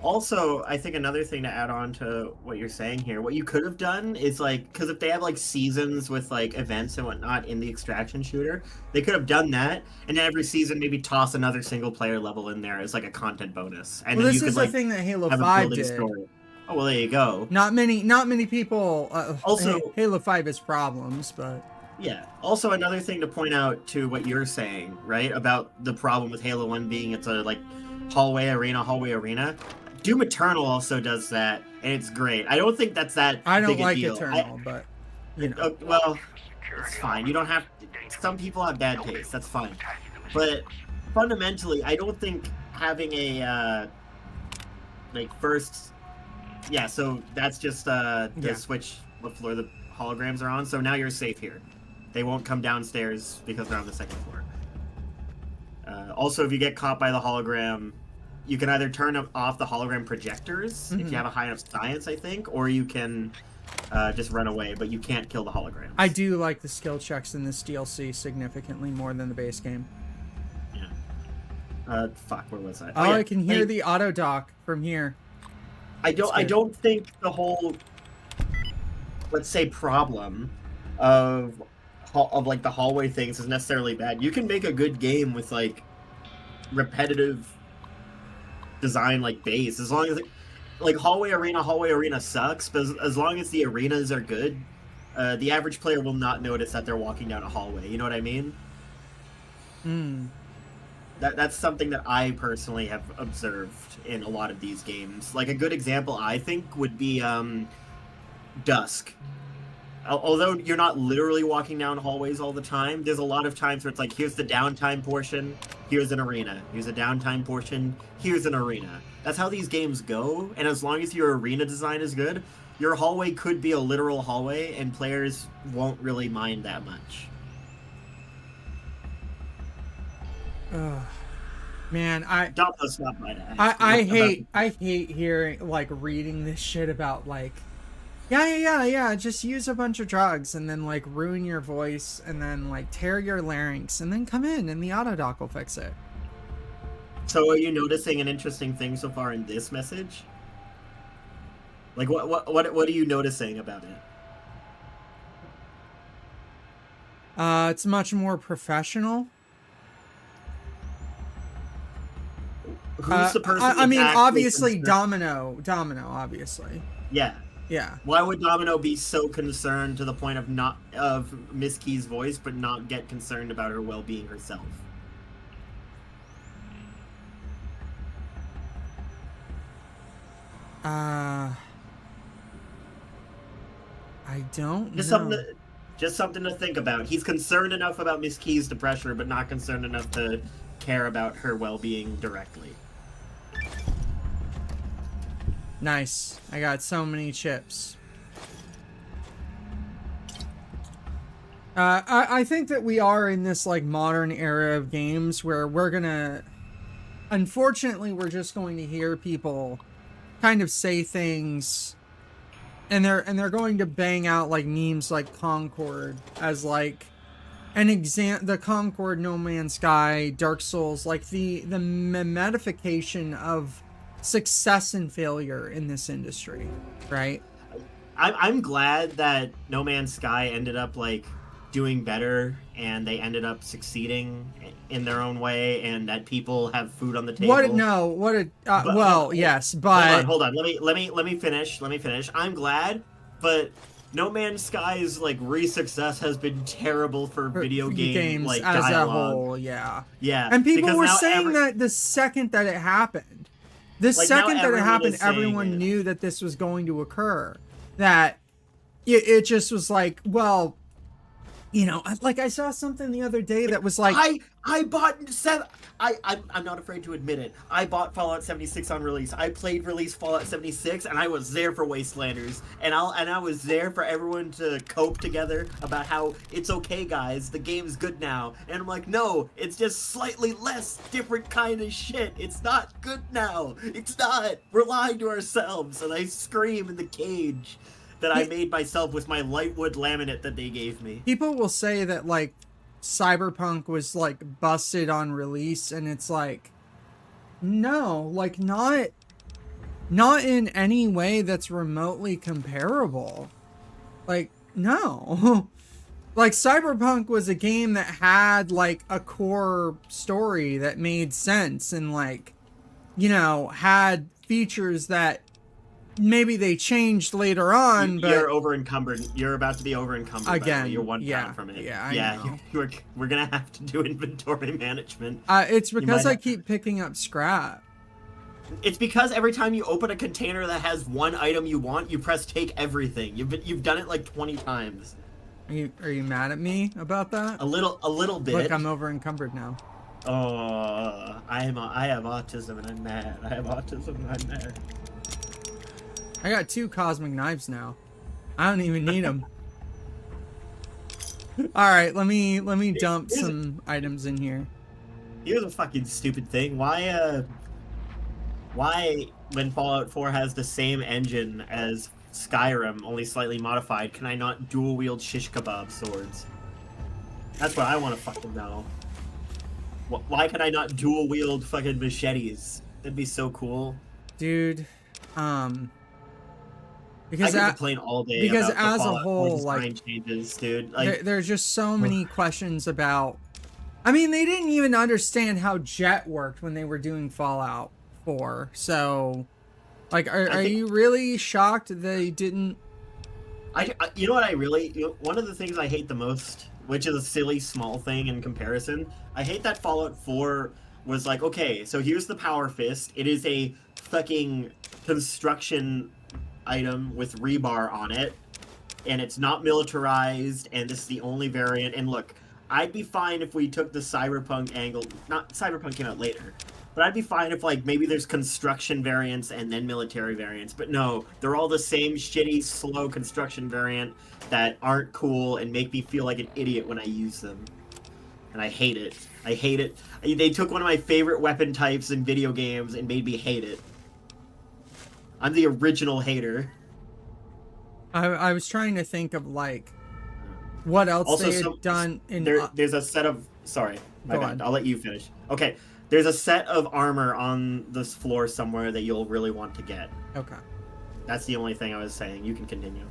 Also, I think another thing to add on to what you're saying here, what you could have done is like, because if they have like seasons with like events and whatnot in the extraction shooter, they could have done that, and then every season maybe toss another single player level in there as like a content bonus. And well, then this you is could, the like, thing that Halo have a 5 building did. story. Oh well, there you go. Not many people. Also- Halo 5 has problems, but Yeah. Also, another thing to point out to what you're saying, right, about the problem with Halo 1 being it's a like hallway arena. Doom Eternal also does that, and it's great. I don't think that's that I don't big a like deal. Eternal, but you know. Well, it's fine. You don't have. Some people have bad taste. That's fine. But fundamentally, I don't think having a first. Yeah. So that's just the switch. What floor the holograms are on. So now you're safe here. They won't come downstairs because they're on the second floor. Also, if you get caught by the hologram, you can either turn off the hologram projectors if you have a high enough science, I think, or you can just run away, but you can't kill the holograms. I do like the skill checks in this DLC significantly more than the base game. Yeah. Fuck, where was I? Oh, yeah. I can hear the auto dock from here. I don't think the whole, let's say, problem of like the hallway things is necessarily bad. You can make a good game with like repetitive design like base, as long as like hallway arena sucks, but as long as the arenas are good, the average player will not notice that they're walking down a hallway. You know what I mean? That's something that I personally have observed in a lot of these games. Like a good example, I think, would be Dusk. Although you're not literally walking down hallways all the time, there's a lot of times where it's like, here's the downtime portion, here's an arena. Here's a downtime portion, here's an arena. That's how these games go, and as long as your arena design is good, your hallway could be a literal hallway, and players won't really mind that much. Man, Domino's not my dad. I hate hearing, like, reading this shit about, like, yeah, just use a bunch of drugs and then, like, ruin your voice and then, like, tear your larynx and then come in and the autodoc will fix it. So are you noticing an interesting thing so far in this message? Like, what are you noticing about it? It's much more professional. Who's the person? I mean, actually obviously, concerned? Domino, obviously. Yeah. Yeah. Why would Domino be so concerned to the point of Miss Key's voice, but not get concerned about her well-being herself? I don't Just know. something to think about. He's concerned enough about Miss Keys to pressure, but not concerned enough to care about her well-being directly. Nice. I got so many chips. I think that we are in this like modern era of games where we're gonna, unfortunately, we're just going to hear people kind of say things, and they're going to bang out like memes like Concord as like an the Concord, No Man's Sky, Dark Souls, like the memification of success and failure in this industry, right? I'm glad that No Man's Sky ended up like doing better and they ended up succeeding in their own way, and that people have food on the table. Yes, but hold on. Let me finish. I'm glad, but No Man's Sky's like re-success has been terrible for video games like as dialogue. a whole, yeah. Yeah, And people were saying that the second that it happened, everyone knew that this was going to occur. That it just was like, well, you know, like I saw something the other day that was like, I'm not afraid to admit it. I bought Fallout 76 on release. I played release Fallout 76, and I was there for Wastelanders, and I was there for everyone to cope together about how it's okay, guys. The game's good now, and I'm like, no, it's just slightly less different kind of shit. It's not good now. It's not. We're lying to ourselves, and I scream in the cage that I made myself with my lightwood laminate that they gave me. People will say that like Cyberpunk was like busted on release, and it's like, no, like not in any way that's remotely comparable. Like, no. Like Cyberpunk was a game that had like a core story that made sense and like, you know, had features that maybe they changed later on, but you're over encumbered. You're about to be over encumbered again. You're one pound from it. Yeah. We're gonna have to do inventory management. It's because I keep picking up scrap. It's because every time you open a container that has one item you want, you press take everything. You've done it like 20 times. Are you mad at me about that? A little bit. Look, I'm over encumbered now. Oh, I have autism and I'm mad. I got 2 cosmic knives now. I don't even need them. All right, let me dump some items in here. Here's a fucking stupid thing. Why when Fallout 4 has the same engine as Skyrim, only slightly modified, can I not dual wield shish kebab swords? That's what I want to fucking know. Why can I not dual wield fucking machetes? That'd be so cool, dude. Because I could complain all day. Because about as a whole, like changes, dude. Like, there's just so many questions about. I mean, they didn't even understand how Jet worked when they were doing Fallout 4. So, like, are you really shocked they didn't? You know what I really? One of the things I hate the most, which is a silly small thing in comparison, I hate that Fallout 4 was like, okay, so here's the Power Fist. It is a fucking construction item with rebar on it, and it's not militarized, and this is the only variant. And look, I'd be fine if we took the Cyberpunk angle. Not Cyberpunk came out later, but I'd be fine if like maybe there's construction variants and then military variants. But no, they're all the same shitty, slow construction variant that aren't cool and make me feel like an idiot when I use them. And I hate it. They took one of my favorite weapon types in video games and made me hate it. I'm the original hater. I was trying to think of like what else also, they had done in. There's a set of. Sorry, my bad. On. I'll let you finish. Okay, there's a set of armor on this floor somewhere that you'll really want to get. Okay. That's the only thing I was saying. You can continue.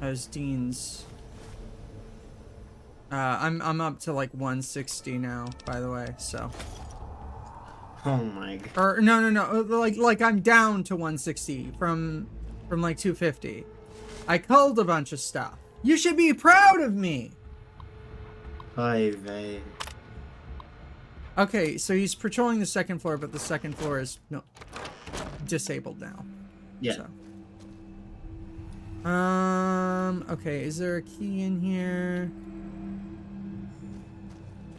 As Dean's. I'm up to like 160 now, by the way. So. Oh my god. Or no. Like I'm down to 160 from like 250. I culled a bunch of stuff. You should be proud of me. Hi, vey. Okay, so he's patrolling the second floor, but the second floor is disabled now. Yeah. So. Okay, is there a key in here?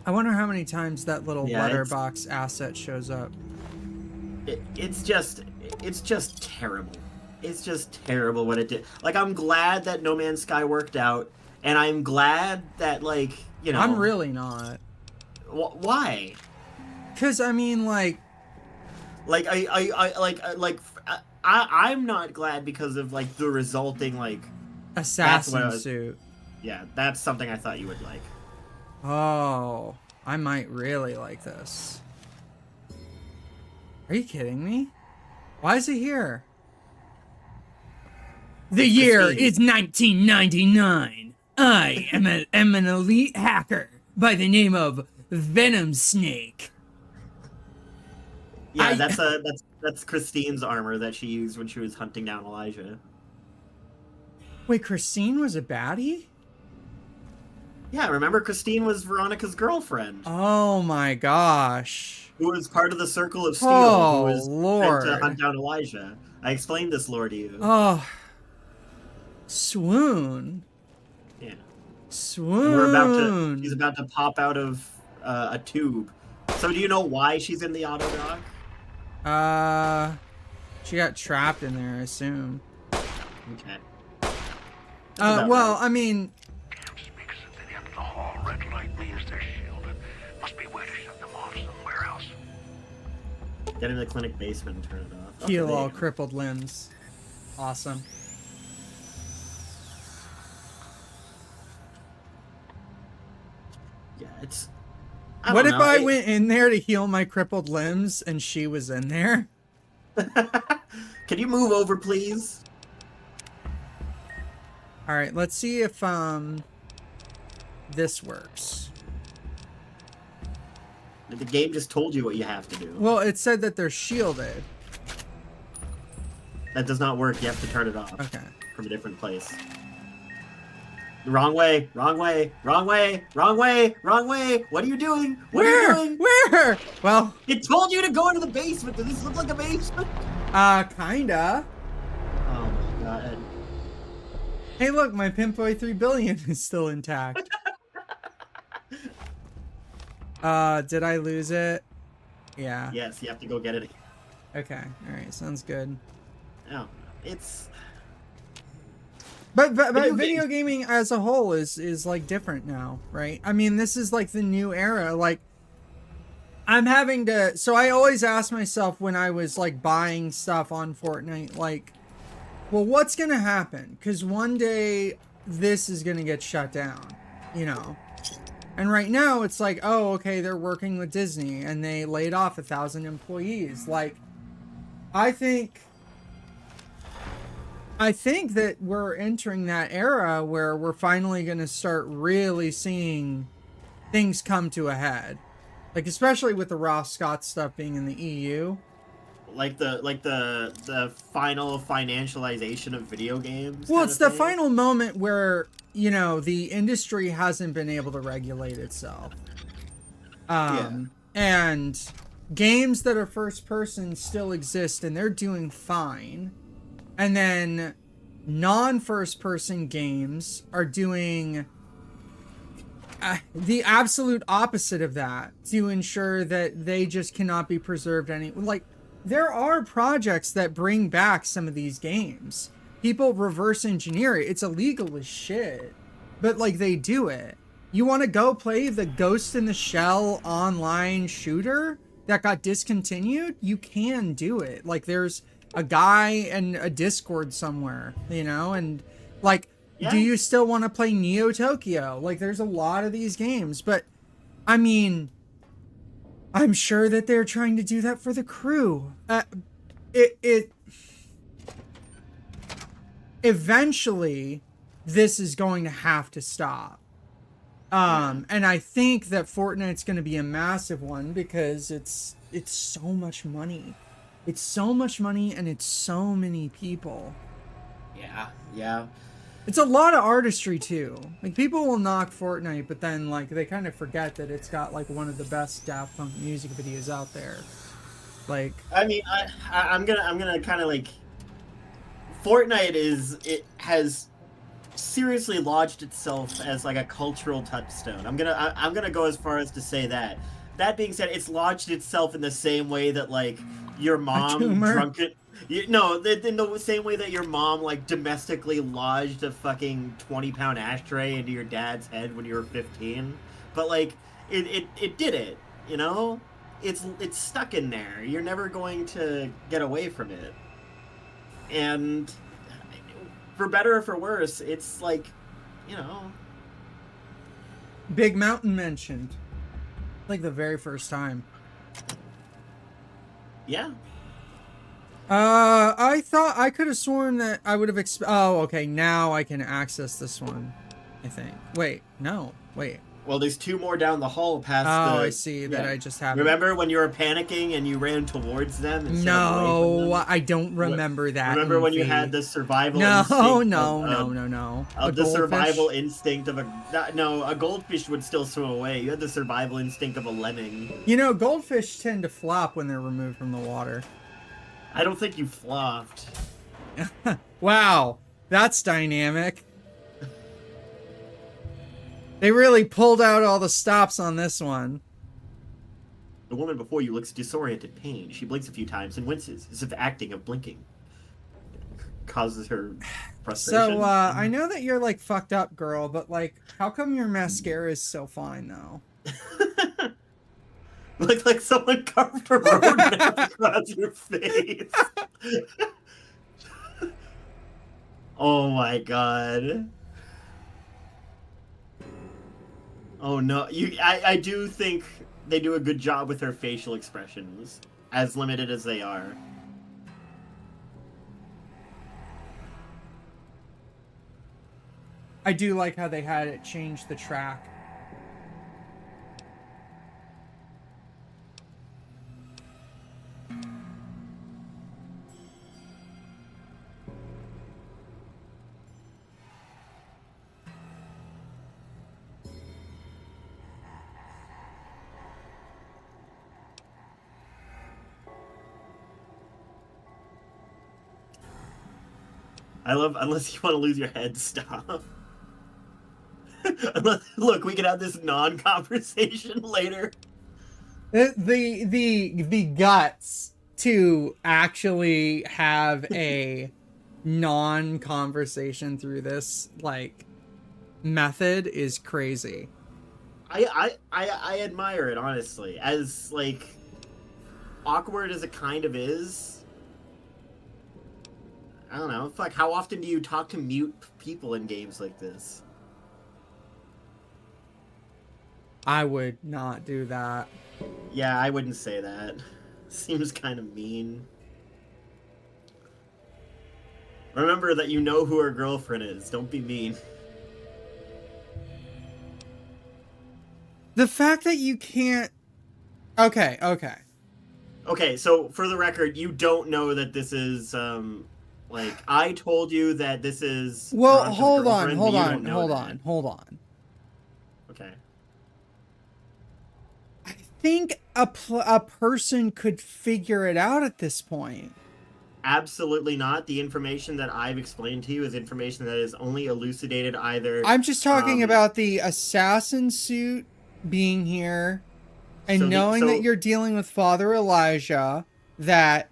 I wonder how many times that little Yeah, letterbox asset shows up. It's just terrible. It's just terrible what it did. Like, I'm glad that No Man's Sky worked out, and I'm glad that, like, you know. I'm really not. Why? Because, I mean, like... I'm not glad because of, like, the resulting, like... assassin suit. Yeah, that's something I thought you would like. Oh, I might really like this. Are you kidding me? Why is it here? The year is 1999. I am an elite hacker by the name of Venom Snake. Yeah, that's Christine's armor that she used when she was hunting down Elijah. Wait, Christine was a baddie? Yeah, remember Christine was Veronica's girlfriend. Oh my gosh. Who was part of the Circle of Steel. Oh, who was Lord. sent to hunt down Elijah. I explained this lore to you. Oh. Swoon. Yeah. Swoon. She's about to pop out of a tube. So do you know why she's in the auto dock? She got trapped in there, I assume. Okay. Well, right. I mean... Speakers at the end of the hall. Red light means they're shielded. Must be a way to shut them off somewhere else. Get in the clinic basement and turn it off. Heal all crippled limbs. Awesome. Yeah, it's... What if I went in there to heal my crippled limbs and she was in there? Can you move over, please? Alright, let's see if this works. The game just told you what you have to do. Well, it said that they're shielded. That does not work. You have to turn it off. Okay. From a different place. Wrong way, wrong way, wrong way, wrong way, wrong way. What are you doing? What are you doing? Where? Well... It told you to go into the basement. Does this look like a basement? Kinda. Oh my god. Hey, look, my Pimp-Boy 3 billion is still intact. Did I lose it? Yeah. Yes, you have to go get it. Okay, alright, sounds good. Oh, it's... But video gaming as a whole is like different now, right? I mean, this is like the new era. Like, I'm having to... So I always ask myself when I was like buying stuff on Fortnite, like, well, what's gonna happen? Because one day this is gonna get shut down, you know? And right now it's like, oh, okay, they're working with Disney and they laid off 1,000 employees. Like, I think that we're entering that era where we're finally going to start really seeing things come to a head. Like, especially with the Ross Scott stuff being in the EU. Like the final financialization of video games. Well, it's the final moment where, you know, the industry hasn't been able to regulate itself. And games that are first person still exist and they're doing fine. And then non-first person games are doing the absolute opposite of that to ensure that they just cannot be preserved any. Like, there are projects that bring back some of these games. People reverse engineer it. It's illegal as shit, but like they do it. You want to go play the Ghost in the Shell online shooter that got discontinued? You can do it. Like, there's a guy and a Discord somewhere, you know, and like, do you still want to play Neo Tokyo? Like, there's a lot of these games, but I mean, I'm sure that they're trying to do that for the crew. Eventually this is going to have to stop. And I think that Fortnite's going to be a massive one because it's so much money. It's so much money and it's so many people. Yeah. It's a lot of artistry too. Like, people will knock Fortnite, but then like they kind of forget that it's got like one of the best Daft Punk music videos out there. Like, I mean, I'm gonna kind of like Fortnite it has seriously lodged itself as like a cultural touchstone. I'm gonna go as far as to say that. That being said, it's lodged itself in the same way that like your mom tumor? drunken. No, in the same way that your mom like domestically lodged a fucking 20-pound ashtray into your dad's head when you were 15. But like it did it, you know? It's stuck in there. You're never going to get away from it. And for better or for worse, it's like, you know. Big Mountain mentioned. Like the very first time. Yeah. I thought I could have sworn that I would have oh, okay, now I can access this one, I think. Wait, no. Wait. Well, there's 2 more down the hall past I see that I just haven't. Remember when you were panicking and you ran towards them instead of away from them? I don't remember that. Remember when you had the survival No, of the survival instinct of a goldfish would still swim away. You had the survival instinct of a lemming. You know, goldfish tend to flop when they're removed from the water. I don't think you flopped. Wow, that's dynamic. They really pulled out all the stops on this one. The woman before you looks disoriented, pain. She blinks a few times and winces, as if acting of blinking causes her frustration. So, I know that you're, like, fucked up, girl, but, like, how come your mascara is so fine, though? Looks like someone carved a roadmap across your face. Oh my god. Oh no, I do think they do a good job with her facial expressions, as limited as they are. I do like how they had it change the track. I love, unless you want to lose your head, stop. Look, we can have this non-conversation later. The guts to actually have a non-conversation through this, like, method is crazy. I admire it, honestly. As, like, awkward as it kind of is. I don't know. Fuck, how often do you talk to mute people in games like this? I would not do that. Yeah, I wouldn't say that. Seems kind of mean. Remember that you know who her girlfriend is. Don't be mean. The fact that you can't... Okay. Okay, so for the record, you don't know that this is, like, I told you that this is... Well, Veronic's hold girlfriend, but you don't know that. on. Okay. I think a person could figure it out at this point. Absolutely not. The information that I've explained to you is information that is only elucidated either... I'm just talking about the assassin suit being here and knowing that you're dealing with Father Elijah that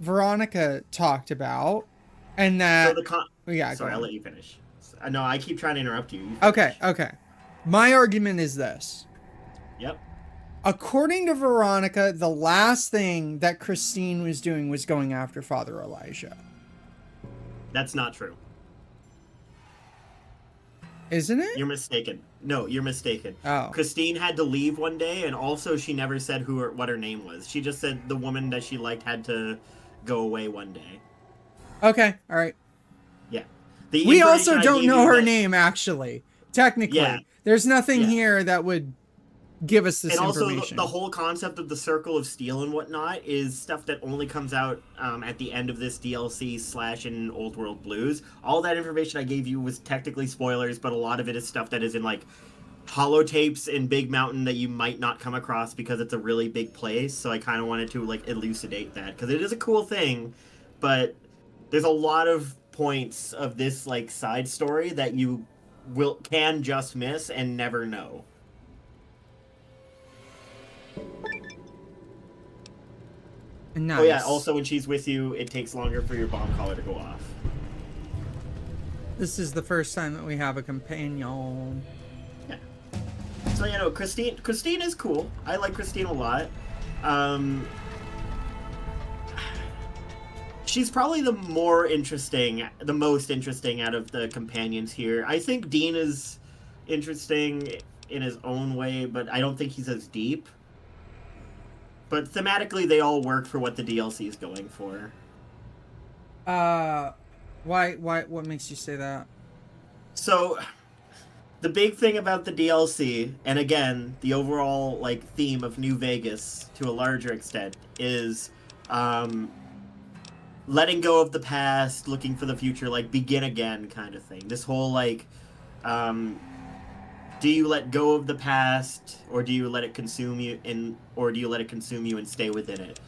Veronica talked about, and that... Sorry, I'll let you finish. No, I keep trying to interrupt you. Okay. My argument is this. Yep. According to Veronica, the last thing that Christine was doing was going after Father Elijah. That's not true. Isn't it? You're mistaken. No, you're mistaken. Oh. Christine had to leave one day, and also she never said what her name was. She just said the woman that she liked had to go away one day. Okay, all right. Yeah. We also don't know her name, actually. Technically. Yeah. There's nothing here that would give us this information. And also, the whole concept of the Circle of Steel and whatnot is stuff that only comes out at the end of this DLC / in Old World Blues. All that information I gave you was technically spoilers, but a lot of it is stuff that is in, like, holotapes in Big Mountain that you might not come across because it's a really big place, so I kind of wanted to, like, elucidate that, because it is a cool thing, but there's a lot of points of this like side story that you can just miss and never know. Nice. Oh yeah, also when she's with you, it takes longer for your bomb collar to go off. This is the first time that we have a companion. Yeah. So you know, Christine is cool. I like Christine a lot. She's probably the most interesting out of the companions here. I think Dean is interesting in his own way, but I don't think he's as deep. But thematically, they all work for what the DLC is going for. What makes you say that? So, the big thing about the DLC, and again, the overall like theme of New Vegas to a larger extent, is letting go of the past, looking for the future, like begin again kind of thing. This whole like, do you let go of the past, or do you let it consume you, or do you let it consume you and stay within it?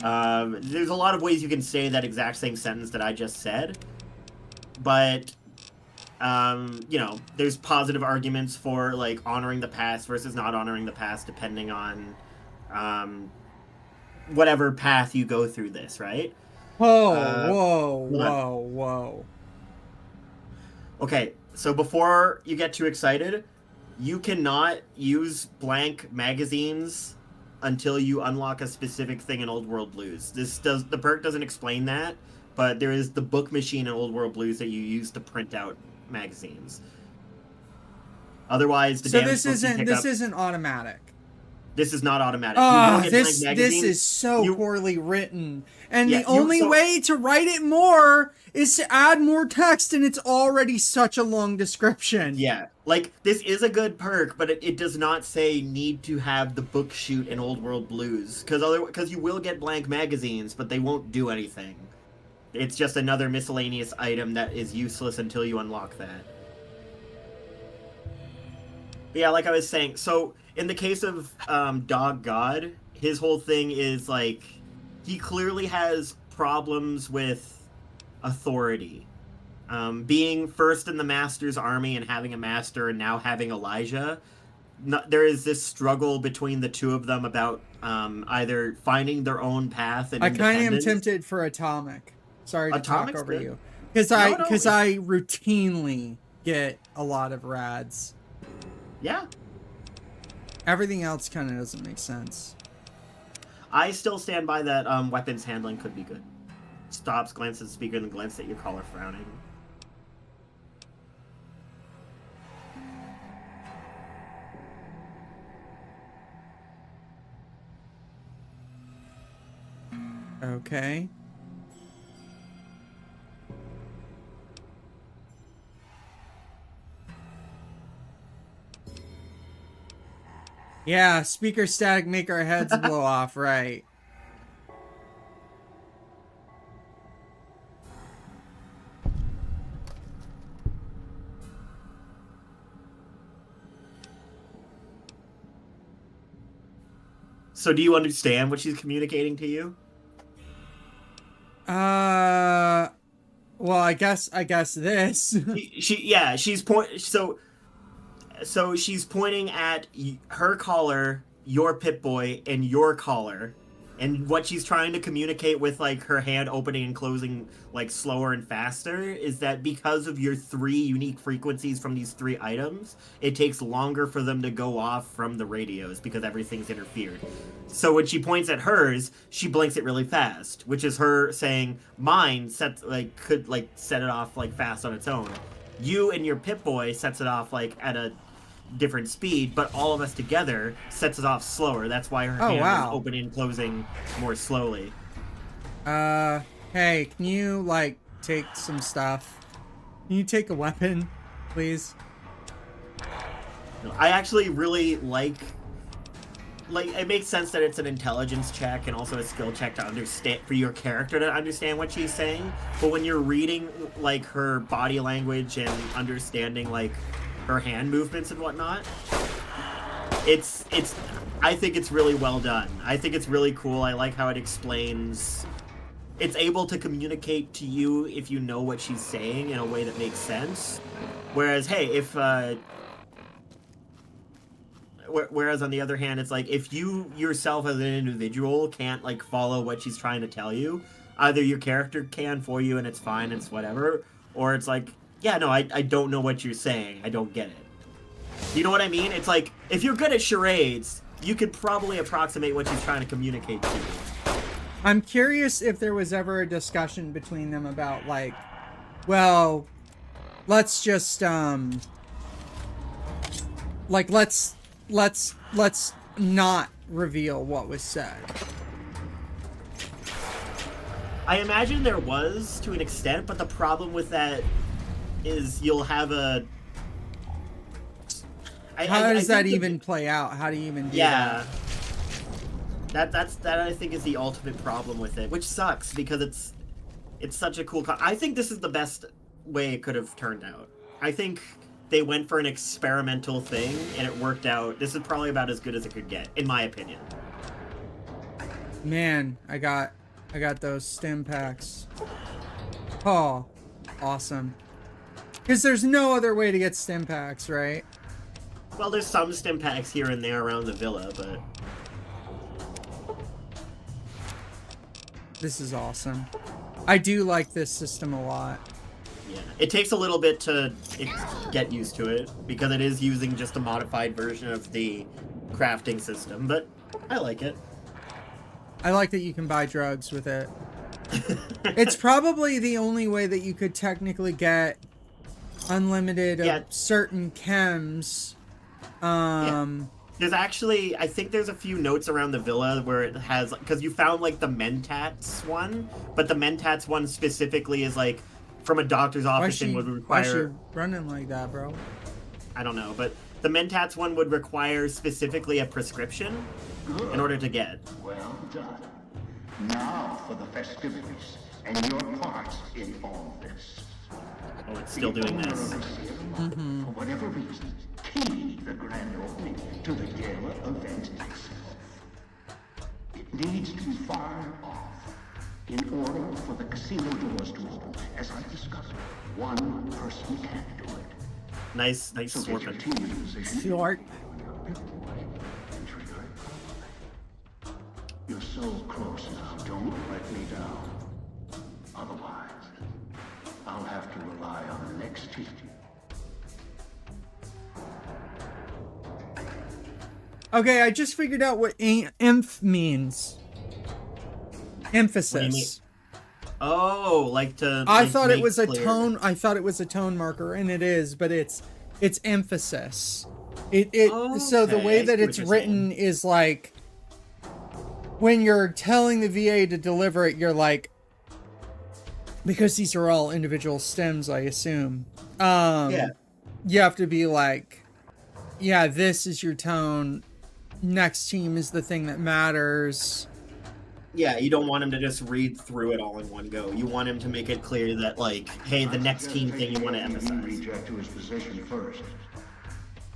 There's a lot of ways you can say that exact same sentence that I just said, but you know, there's positive arguments for like honoring the past versus not honoring the past, depending on whatever path you go through this, right? Whoa. Okay, so before you get too excited, you cannot use blank magazines until you unlock a specific thing in Old World Blues. The perk doesn't explain that, but there is the book machine in Old World Blues that you use to print out magazines. Otherwise, the this isn't automatic. This is not automatic. This is so poorly written. And the only way to write it more is to add more text, and it's already such a long description. Yeah. Like, this is a good perk, but it does not say need to have the book shoot in Old World Blues. Because you will get blank magazines, but they won't do anything. It's just another miscellaneous item that is useless until you unlock that. But yeah, like I was saying, so in the case of Dog God, his whole thing is like, he clearly has problems with authority. Being first in the Master's army and having a Master and now having Elijah, there is this struggle between the two of them about either finding their own path and I kind of am tempted for Atomic. Sorry to talk over good. you. Because I routinely get a lot of rads. Yeah. Everything else kind of doesn't make sense. I still stand by that weapons handling could be good. Stops, glances at the speaker, and glance at your caller frowning. Okay. Yeah, speaker static make our heads blow off, right. So do you understand what she's communicating to you? Well, I guess this. So she's pointing at her collar, your Pip-Boy, and your collar, and what she's trying to communicate with like her hand opening and closing like slower and faster is that because of your 3 unique frequencies from these 3 items, it takes longer for them to go off from the radios because everything's interfered. So when she points at hers, she blinks it really fast, which is her saying mine could set it off like fast on its own. You and your Pip-Boy sets it off like at a different speed, but all of us together sets it off slower. That's why her hand is opening and closing more slowly. Hey, can you like take some stuff? Can you take a weapon, please? I actually really like it makes sense that it's an intelligence check and also a skill check to understand, for your character to understand what she's saying. But when you're reading like her body language and understanding like her hand movements and whatnot, I think it's really well done. I think it's really cool. I like how it explains it's able to communicate to you if you know what she's saying in a way that makes sense. Whereas, hey, if whereas on the other hand, it's like if you yourself as an individual can't like follow what she's trying to tell you, either your character can for you and it's fine, it's whatever, or it's like, yeah, no, I don't know what you're saying, I don't get it. You know what I mean? It's like if you're good at charades, you could probably approximate what she's trying to communicate to you. I'm curious if there was ever a discussion between them about like, well, let's just like let's not reveal what was said. I imagine there was to an extent, but the problem with that is you'll have a. How does that even play out? How do you even do that? That I think is the ultimate problem with it, which sucks because it's such a cool. I think this is the best way it could have turned out. I think they went for an experimental thing and it worked out. This is probably about as good as it could get, in my opinion. Man, I got those stim packs. Oh, awesome. Because there's no other way to get stim packs, right? Well, there's some stim packs here and there around the villa, but this is awesome. I do like this system a lot. yeah, it takes a little bit to get used to it because it is using just a modified version of the crafting system, but I like it. I like that you can buy drugs with it. It's probably the only way that you could technically get unlimited Yeah. of certain chems. There's actually, I think there's a few notes around the villa where it has, because you found like the Mentats one, but the Mentats one specifically is like from a doctor's office and would why require. she running like that, bro? I don't know, but the Mentats one would require specifically a prescription in order to get. Well done. Now for the festivities and your part in all this. Oh, it's still doing this. For whatever reason, key the grand opening to the gala event itself. It needs to be fired off in order for the casino doors to open. As I discussed, one person can't do it. Nice So get your swarping. team in position. Fjord. And trigger it. You're so close now. Don't let me down. Otherwise, I'll have to rely on the next team. Okay, I just figured out what emph means. Emphasis. Oh, like to. I like, thought it make was a clear. tone. I thought it was a tone marker, and it is, but it's emphasis. So the way Okay, I that see what it's you're written is like when you're telling the VA to deliver it, you're like, because these are all individual stems, I assume. Yeah. You have to be like, yeah, this is your tone. Next team is the thing that matters. Yeah, you don't want him to just read through it all in one go. You want him to make it clear that, like, hey, the next team thing you want to emphasize. Reject to his position first.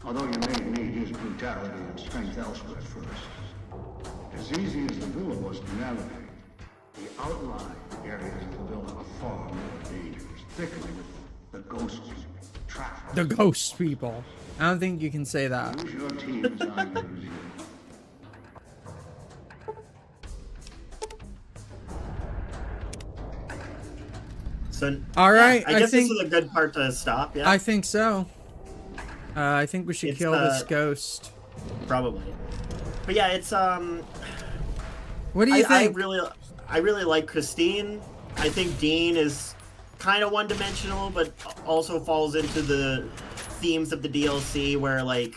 Although you may need his brutality and strength elsewhere first. As easy as the villa was to navigate, the outlying areas of the villa are far more dangerous, thickly with the ghost traffic. The ghost people. I don't think you can say that. Use your team as I use you. So, All right, I I guess think- this is a good part to stop. Yeah, I think so. I think we should It's, kill this ghost. probably. But yeah, it's What do you I think? really like Christine. I think Dean is kind of one-dimensional, but also falls into the themes of the DLC where, like,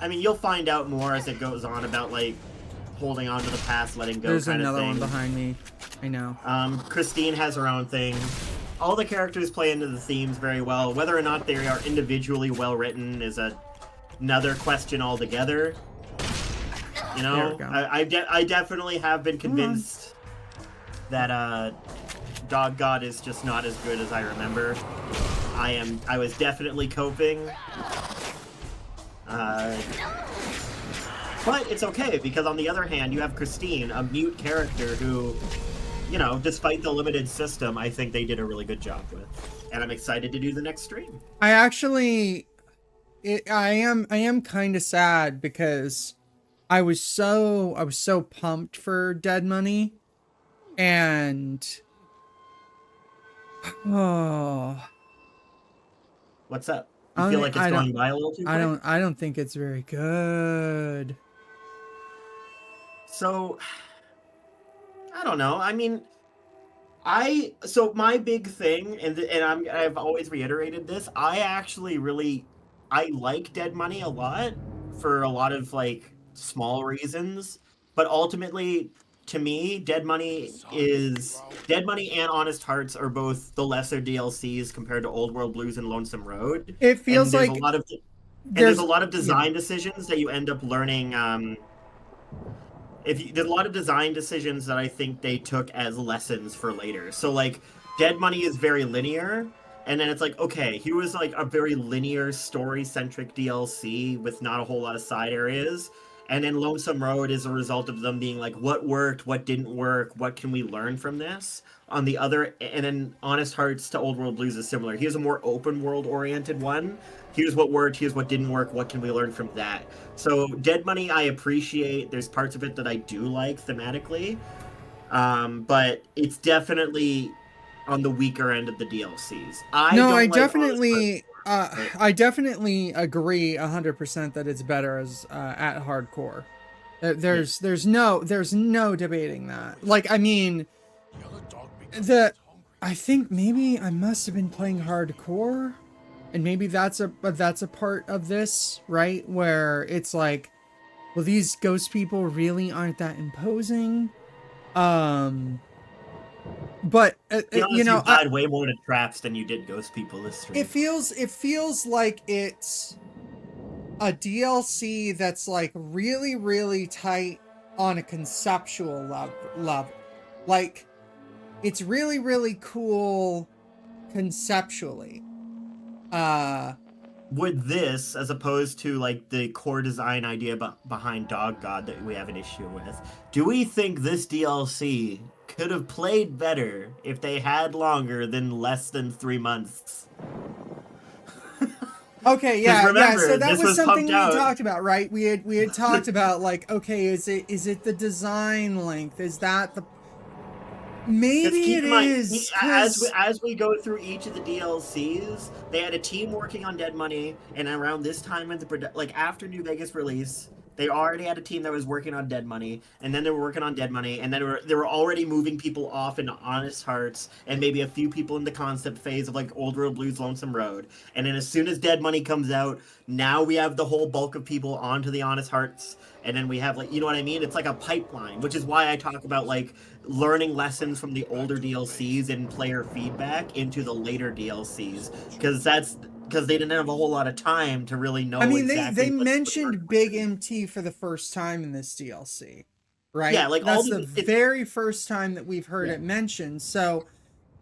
I mean, you'll find out more as it goes on about, like, holding on to the past, letting go There's kind another of thing. one behind me. I know. Christine has her own thing. All the characters play into the themes very well. Whether or not they are individually well-written is another question altogether. You There know, we go. I definitely have been convinced that Dog God is just not as good as I remember. I was definitely coping. But it's okay, because on the other hand, you have Christine, a mute character who you know, despite the limited system, I think they did a really good job with. And I'm excited to do the next stream. I actually, I am kind of sad because I was so pumped for Dead Money, and oh, What's up? You feel like it's going by a little too quick? I don't think it's very good. So, I don't know. I mean, so my big thing, and I've always reiterated this. I actually really I like Dead Money a lot for a lot of like small reasons, but ultimately, to me, Dead Money and Honest Hearts are both the lesser DLCs compared to Old World Blues and Lonesome Road. It feels And there's like a lot of design decisions that you end up learning. There's a lot of design decisions that I think they took as lessons for later. So like Dead Money is very linear, and then it's like, okay, here was like a very linear story centric DLC with not a whole lot of side areas. And then Lonesome Road is a result of them being like, what worked, what didn't work, what can we learn from this? On the other, and then Honest Hearts to Old World Blues is similar. Here's a more open world oriented one. Here's what worked, here's what didn't work, what can we learn from that? So Dead Money, I appreciate. There's parts of it that I do like thematically, but it's definitely on the weaker end of the DLCs. I definitely agree 100% that it's better as at hardcore. There's no debating that. Like, I mean, I think maybe I must have been playing hardcore, and maybe that's a part of this, right? Where it's like, well, these ghost people really aren't that imposing. But you know, you died way more to traps than you did ghost people this stream. It feels like it's a DLC that's like really tight on a conceptual level. Like, it's really cool conceptually. Would this, as opposed to like the core design idea behind Dog God that we have an issue with, do we think this DLC could have played better if they had longer than less than 3 months? Okay, yeah, remember, so that was something we out. talked about, right? We had talked about, like, okay, is it the design length? Is that the maybe it is? As we go through each of the DLCs, they had a team working on Dead Money, and around this time in like after New Vegas release, they already had a team that was working on Dead Money, and then they were working on Dead Money, and then they were already moving people off into Honest Hearts, and maybe a few people in the concept phase of like Old World Blues, Lonesome Road. And then as soon as Dead Money comes out, now we have the whole bulk of people onto the Honest Hearts, and then we have, like, you know what I mean? It's like a pipeline, which is why I talk about like learning lessons from the older DLCs and player feedback into the later DLCs, because they didn't have a whole lot of time to really know. I mean, they mentioned Big MT for the first time in this DLC, right? Yeah, like that's the very first time that we've heard it mentioned. So,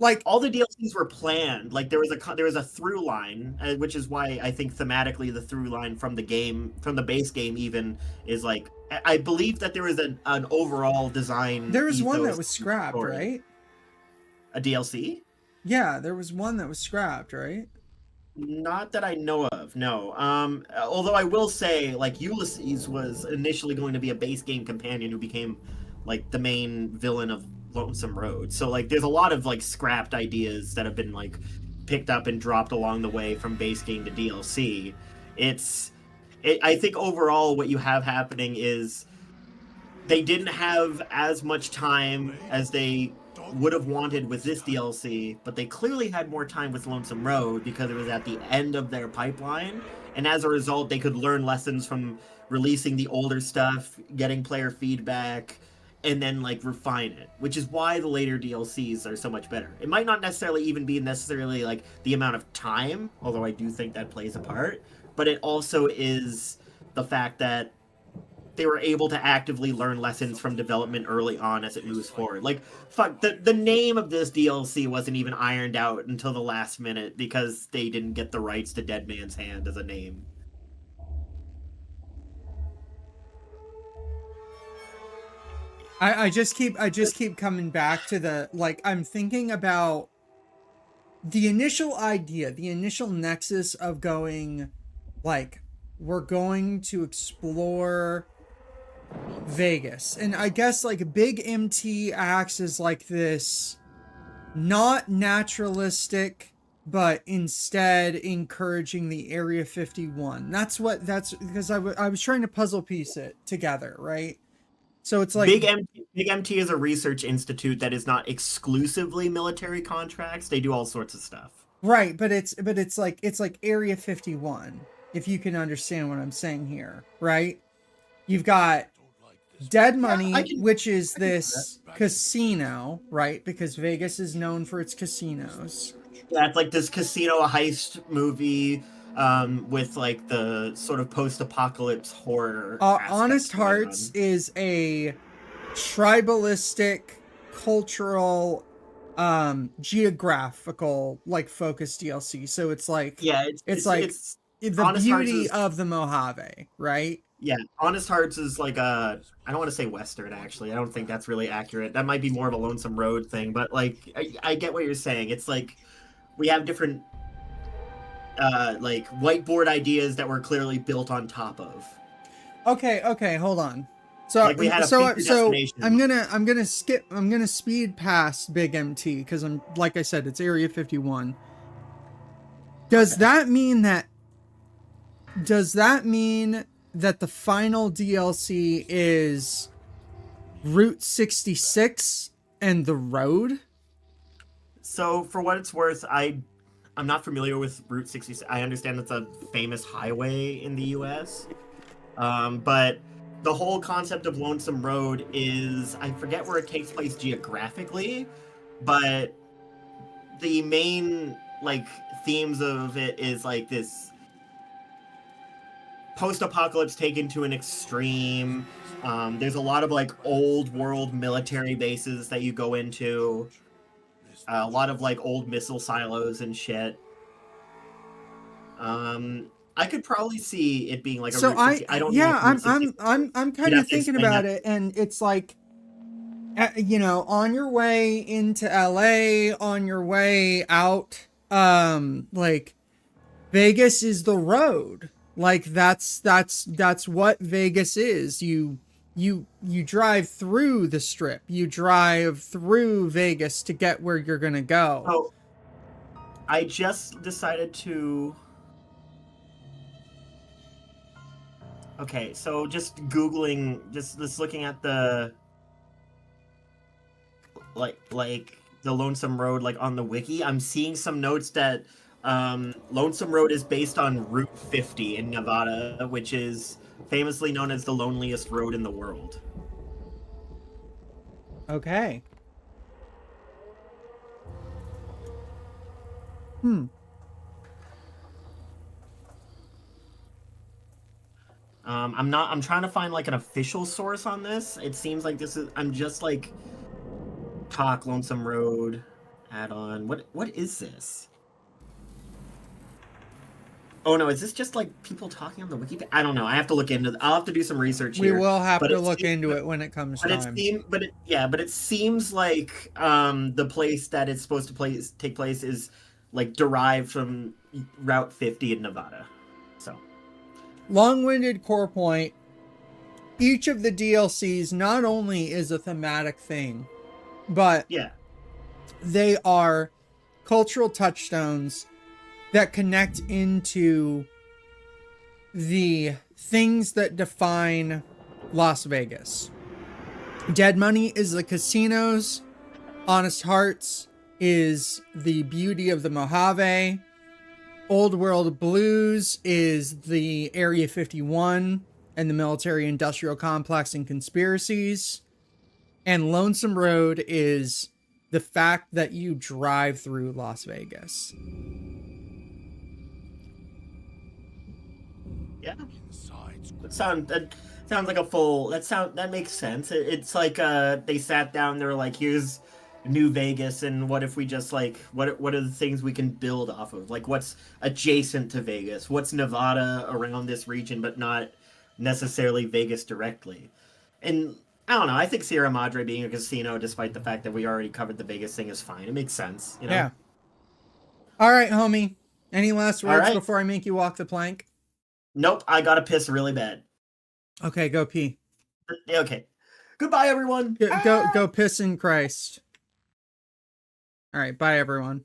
like, all the DLCs were planned. Like there was a through line, which is why I think thematically the through line from the base game even is like, I believe that there was an overall design. There was one that was scrapped, right? A DLC? Yeah, there was one that was scrapped, right? Not that I know of, no. Although I will say, like, Ulysses was initially going to be a base game companion who became like the main villain of Lonesome Road. So like there's a lot of like scrapped ideas that have been like picked up and dropped along the way from base game to DLC. I think overall what you have happening is they didn't have as much time as they would have wanted with this DLC, but they clearly had more time with Lonesome Road because it was at the end of their pipeline, and as a result they could learn lessons from releasing the older stuff, getting player feedback, and then like refine it, which is why the later DLCs are so much better. It might not necessarily even be necessarily like the amount of time, although I do think that plays a part, but it also is the fact that they were able to actively learn lessons from development early on as it moves forward. Like, fuck, the name of this DLC wasn't even ironed out until the last minute because they didn't get the rights to Dead Man's Hand as a name. I just keep coming back to the, like, I'm thinking about the initial idea, the initial nexus of going, like, we're going to explore Vegas. And I guess, like, Big MT acts as like this not naturalistic, but instead encouraging the Area 51. That's because I was trying to puzzle piece it together, right? So it's like, Big MT is a research institute that is not exclusively military contracts. They do all sorts of stuff. right, but it's like Area 51, if you can understand what I'm saying here, right? You've got Dead Money, I can- which is this casino, right? Because Vegas is known for its casinos. Yeah, it's like this casino heist movie with like the sort of post-apocalypse horror. Honest Hearts is a tribalistic, cultural, geographical, like, focused DLC. So it's like, Yeah, it's like the Honest Hearts beauty is- of the Mojave, right? Yeah, Honest Hearts is like a. I don't want to say Western, actually. I don't think that's really accurate. That might be more of a Lonesome Road thing, but like, I get what you're saying. It's like we have different, like whiteboard ideas that were clearly built on top of. Okay, hold on. So Like we had a so feature so destination. I'm gonna speed past Big MT because I'm, like I said, it's Area 51. Does that mean that the final DLC is Route 66 and the road? So for what it's worth, I'm not familiar with Route 66. I understand it's a famous highway in the U.S. But the whole concept of Lonesome Road is, I forget where it takes place geographically, but the main like themes of it is like this post-apocalypse taken to an extreme. There's a lot of like old world military bases that you go into. A lot of like old missile silos and shit. I could probably see it being like a So Route 60. I don't know. yeah, if Route 60 I'm kind You'd of have to thinking explain about that. it, and it's like, you know, on your way into LA, on your way out, like, Vegas is the road. Like, that's what Vegas is. You drive through the strip. You drive through Vegas to get where you're gonna go. So I just decided to. Okay, so just googling, just looking at the like the Lonesome Road like on the wiki. I'm seeing some notes that Lonesome Road is based on Route 50 in Nevada, which is famously known as the loneliest road in the world. Okay. I'm trying to find like an official source on this. It seems like this is. I'm just like talk Lonesome Road add-on. What is this? Oh no, is this just like people talking on the wiki? I don't know. I have to look into. I'll have to do some research We here. will have but to it look seems- into it when it comes But time. it seems like the place that it's supposed to take place is like derived from Route 50 in Nevada. So Long-winded core point. Each of the DLCs not only is a thematic thing, but yeah, they are cultural touchstones that connect into the things that define Las Vegas. Dead Money is the casinos. Honest Hearts is the beauty of the Mojave. Old World Blues is the Area 51 and the military industrial complex and conspiracies. And Lonesome Road is the fact that you drive through Las Vegas. yeah. Inside's That sounds like a full. That makes sense. It's like they sat down. They were like, "Here's New Vegas, and what if we just like what are the things we can build off of? Like what's adjacent to Vegas? What's Nevada around this region, but not necessarily Vegas directly?" And I don't know. I think Sierra Madre being a casino, despite the fact that we already covered the Vegas thing, is fine. It makes sense. You know? Yeah. All right, homie. Any last All words right. before I make you walk the plank? Nope. I gotta piss really bad. Okay, go pee. Okay. Goodbye, everyone. Go piss in Christ. All right, bye everyone.